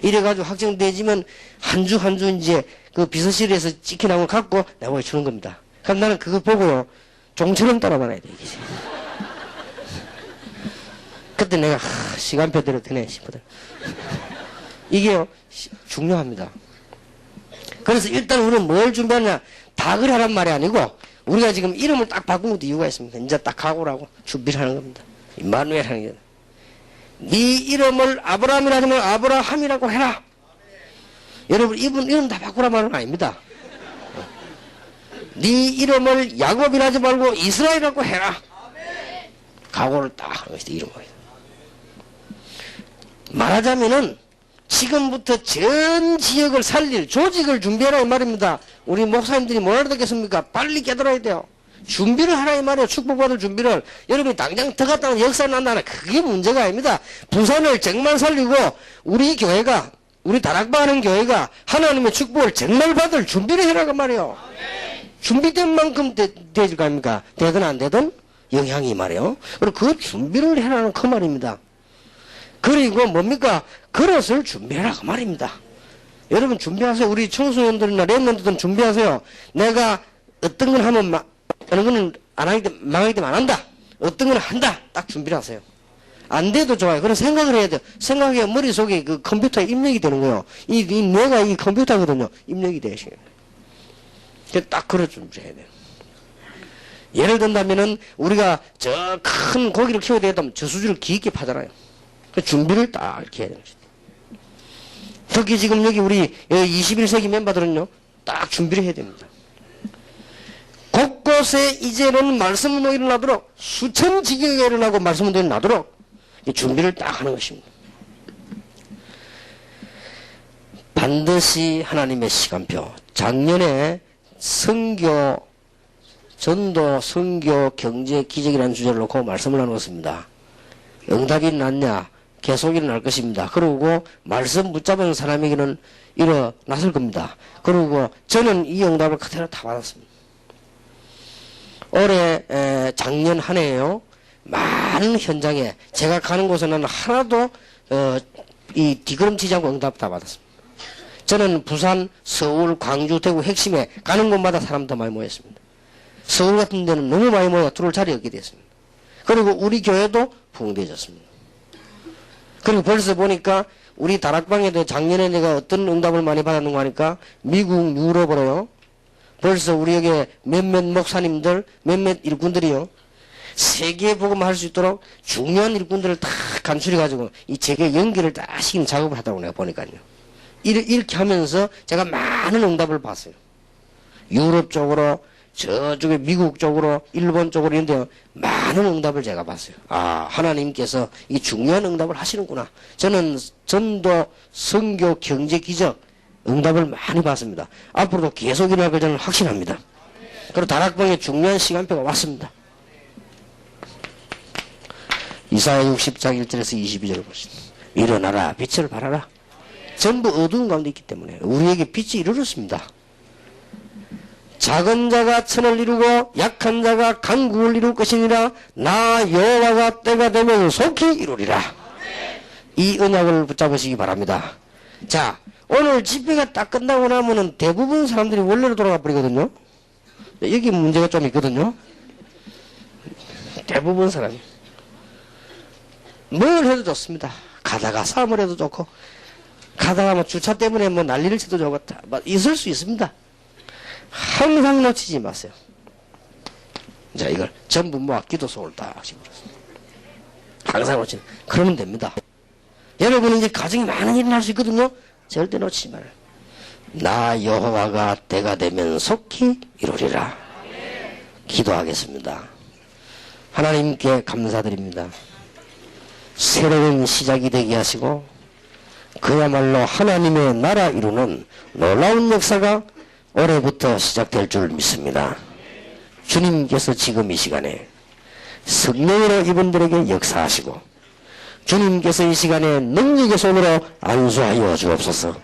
S1: 이래가지고 확정되지만 한 주 한 주 이제 그 비서실에서 찍혀나온 걸 갖고 내가 주는 겁니다. 그럼 나는 그거 보고요. 종처럼 따라다녀야 돼. 이게. 그때 내가 시간표대로 되네 싶거든. 이게요. 중요합니다. 그래서 일단 우리는 뭘 준비하냐. 다 그래 하란 말이 아니고 우리가 지금 이름을 딱 바꾼 것도 이유가 있습니다. 이제 딱 각오라고 준비를 하는 겁니다. 임마누엘 하는 게. 네 이름을 아브라함이라 하면 아브라함이라고 해라. 여러분, 이름 다 바꾸란 말은 아닙니다. 네 이름을 야곱이라 하지 말고 이스라엘이라고 해라. 각오를 딱 하는 것이 이름을. 말하자면은 지금부터 전 지역을 살릴 조직을 준비하라 이 말입니다. 우리 목사님들이 뭘 알아듣겠습니까? 빨리 깨달아야 돼요. 준비를 하라 이 말이에요. 축복받을 준비를. 여러분이 당장 들어갔다가 역사 난다. 그게 문제가 아닙니다. 부산을 정말 살리고 우리 교회가, 우리 다락방하는 교회가 하나님의 축복을 정말 받을 준비를 해라 그 말이에요. 준비된 만큼 되질 거 아닙니까? 되든 안 되든 영향이 말이에요. 그리고 그 준비를 해라는 그 말입니다. 그리고 뭡니까? 그릇을 준비해라 그 말입니다. 여러분 준비하세요. 우리 청소년들이나 랩런들은 준비하세요. 내가 어떤 걸 하면 어느 거는 안 하기 때문에 망하기 때문에 안 한다. 어떤 걸 한다. 딱 준비를 하세요. 안 돼도 좋아요. 그런 생각을 해야 돼요. 생각해 머릿속에 그 컴퓨터에 입력이 되는 거예요. 이 뇌가 이 컴퓨터거든요. 입력이 되시요. 딱 그릇 준비해야 돼요. 예를 든다면은 우리가 저 큰 고기를 키워야 되겠다면 저수지를 깊게 파잖아요. 그 준비를 딱 이렇게 해야 되는 거죠. 특히 지금 여기 우리 21세기 멤버들은요, 딱 준비를 해야 됩니다. 곳곳에 이제는 말씀 운동이 일어나도록 수천 지경에 일어나고 말씀 운동이 나도록 준비를 딱 하는 것입니다. 반드시 하나님의 시간표. 작년에 선교, 전도, 선교, 경제, 기적이라는 주제를 놓고 말씀을 나누었습니다. 응답이 났냐? 계속 일어날 것입니다. 그리고 말씀 붙잡은 사람에게는 일어났을 겁니다. 그리고 저는 이 응답을 그대로 다 받았습니다. 올해 작년 한 해에요. 많은 현장에 제가 가는 곳에는 하나도 이 뒤걸음치지 않고 응답 다 받았습니다. 저는 부산, 서울, 광주, 대구 핵심에 가는 곳마다 사람 더 많이 모였습니다. 서울 같은 데는 너무 많이 모여 들어올 자리 없게 됐습니다. 그리고 우리 교회도 부흥되어졌습니다. 그리고 벌써 보니까 우리 다락방에도 작년에 내가 어떤 응답을 많이 받았는가 하니까 미국, 유럽으로요. 벌써 우리에게 몇몇 목사님들, 몇몇 일꾼들이요. 세계 복음할 수 있도록 중요한 일꾼들을 다 간수해가지고 이 제게 연결을 다 시키는 작업을 하다고 내가 보니까요. 이렇게 하면서 제가 많은 응답을 봤어요. 유럽 쪽으로, 저쪽에 미국 쪽으로, 일본 쪽으로 이런데 많은 응답을 제가 봤어요. 아, 하나님께서 이 중요한 응답을 하시는구나. 저는 전도, 선교, 경제, 기적 응답을 많이 받습니다. 앞으로도 계속 일어날 걸 저는 확신합니다. 그리고 다락방에 중요한 시간표가 왔습니다. 이사야 60장 1절에서 22절을 보시죠. 일어나라, 빛을 발하라. 전부 어두운 가운데 있기 때문에 우리에게 빛이 이르렀습니다. 작은 자가 천을 이루고 약한 자가 강국을 이룰 것이니라. 나 여호와가 때가 되면 속히 이루리라. 이 언약을 붙잡으시기 바랍니다. 자, 오늘 집회가 딱 끝나고 나면은 대부분 사람들이 원래로 돌아가 버리거든요. 여기 문제가 좀 있거든요. 대부분 사람이 뭘 해도 좋습니다. 가다가 싸움을 해도 좋고, 가다가 뭐 주차 때문에 뭐 난리를 쳐도 좋겠다. 뭐 있을 수 있습니다. 항상 놓치지 마세요. 자, 이걸 전부 모아 기도송을 딱 심어줬습니다. 항상 놓치는. 그러면 됩니다. 여러분은 이제 가정에 많은 일이 날 수 있거든요. 절대 놓치지 말아요. 나 여호와가 때가 되면 속히 이루리라. 기도하겠습니다. 하나님께 감사드립니다. 새로운 시작이 되게 하시고 그야말로 하나님의 나라 이루는 놀라운 역사가 올해부터 시작될 줄 믿습니다. 주님께서 지금 이 시간에 성령으로 이분들에게 역사하시고 주님께서 이 시간에 능력의 손으로 안수하여 주옵소서.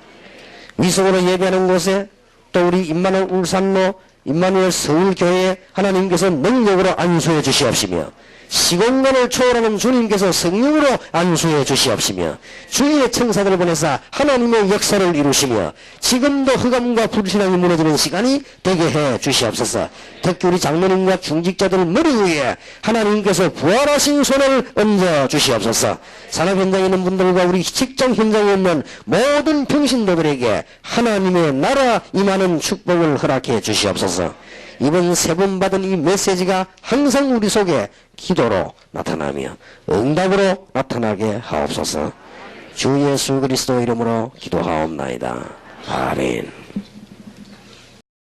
S1: 위성으로 예배하는 곳에 또 우리 임마누엘 울산로 임마누엘 서울교회에 하나님께서 능력으로 안수해 주시옵시며 시공간을 초월하는 주님께서 성령으로 안수해 주시옵시며 주의 천사들을 보내사 하나님의 역사를 이루시며 지금도 흑암과 불신앙이 무너지는 시간이 되게 해 주시옵소서. 특히 우리 장로님과 중직자들 머리 위에 하나님께서 부활하신 손을 얹어 주시옵소서. 산업 현장에 있는 분들과 우리 직장 현장에 있는 모든 평신도들에게 하나님의 나라 임하는 축복을 허락해 주시옵소서. 이번 세 번 받은 이 메시지가 항상 우리 속에 기도로 나타나며 응답으로 나타나게 하옵소서. 주 예수 그리스도 이름으로 기도하옵나이다. 아멘.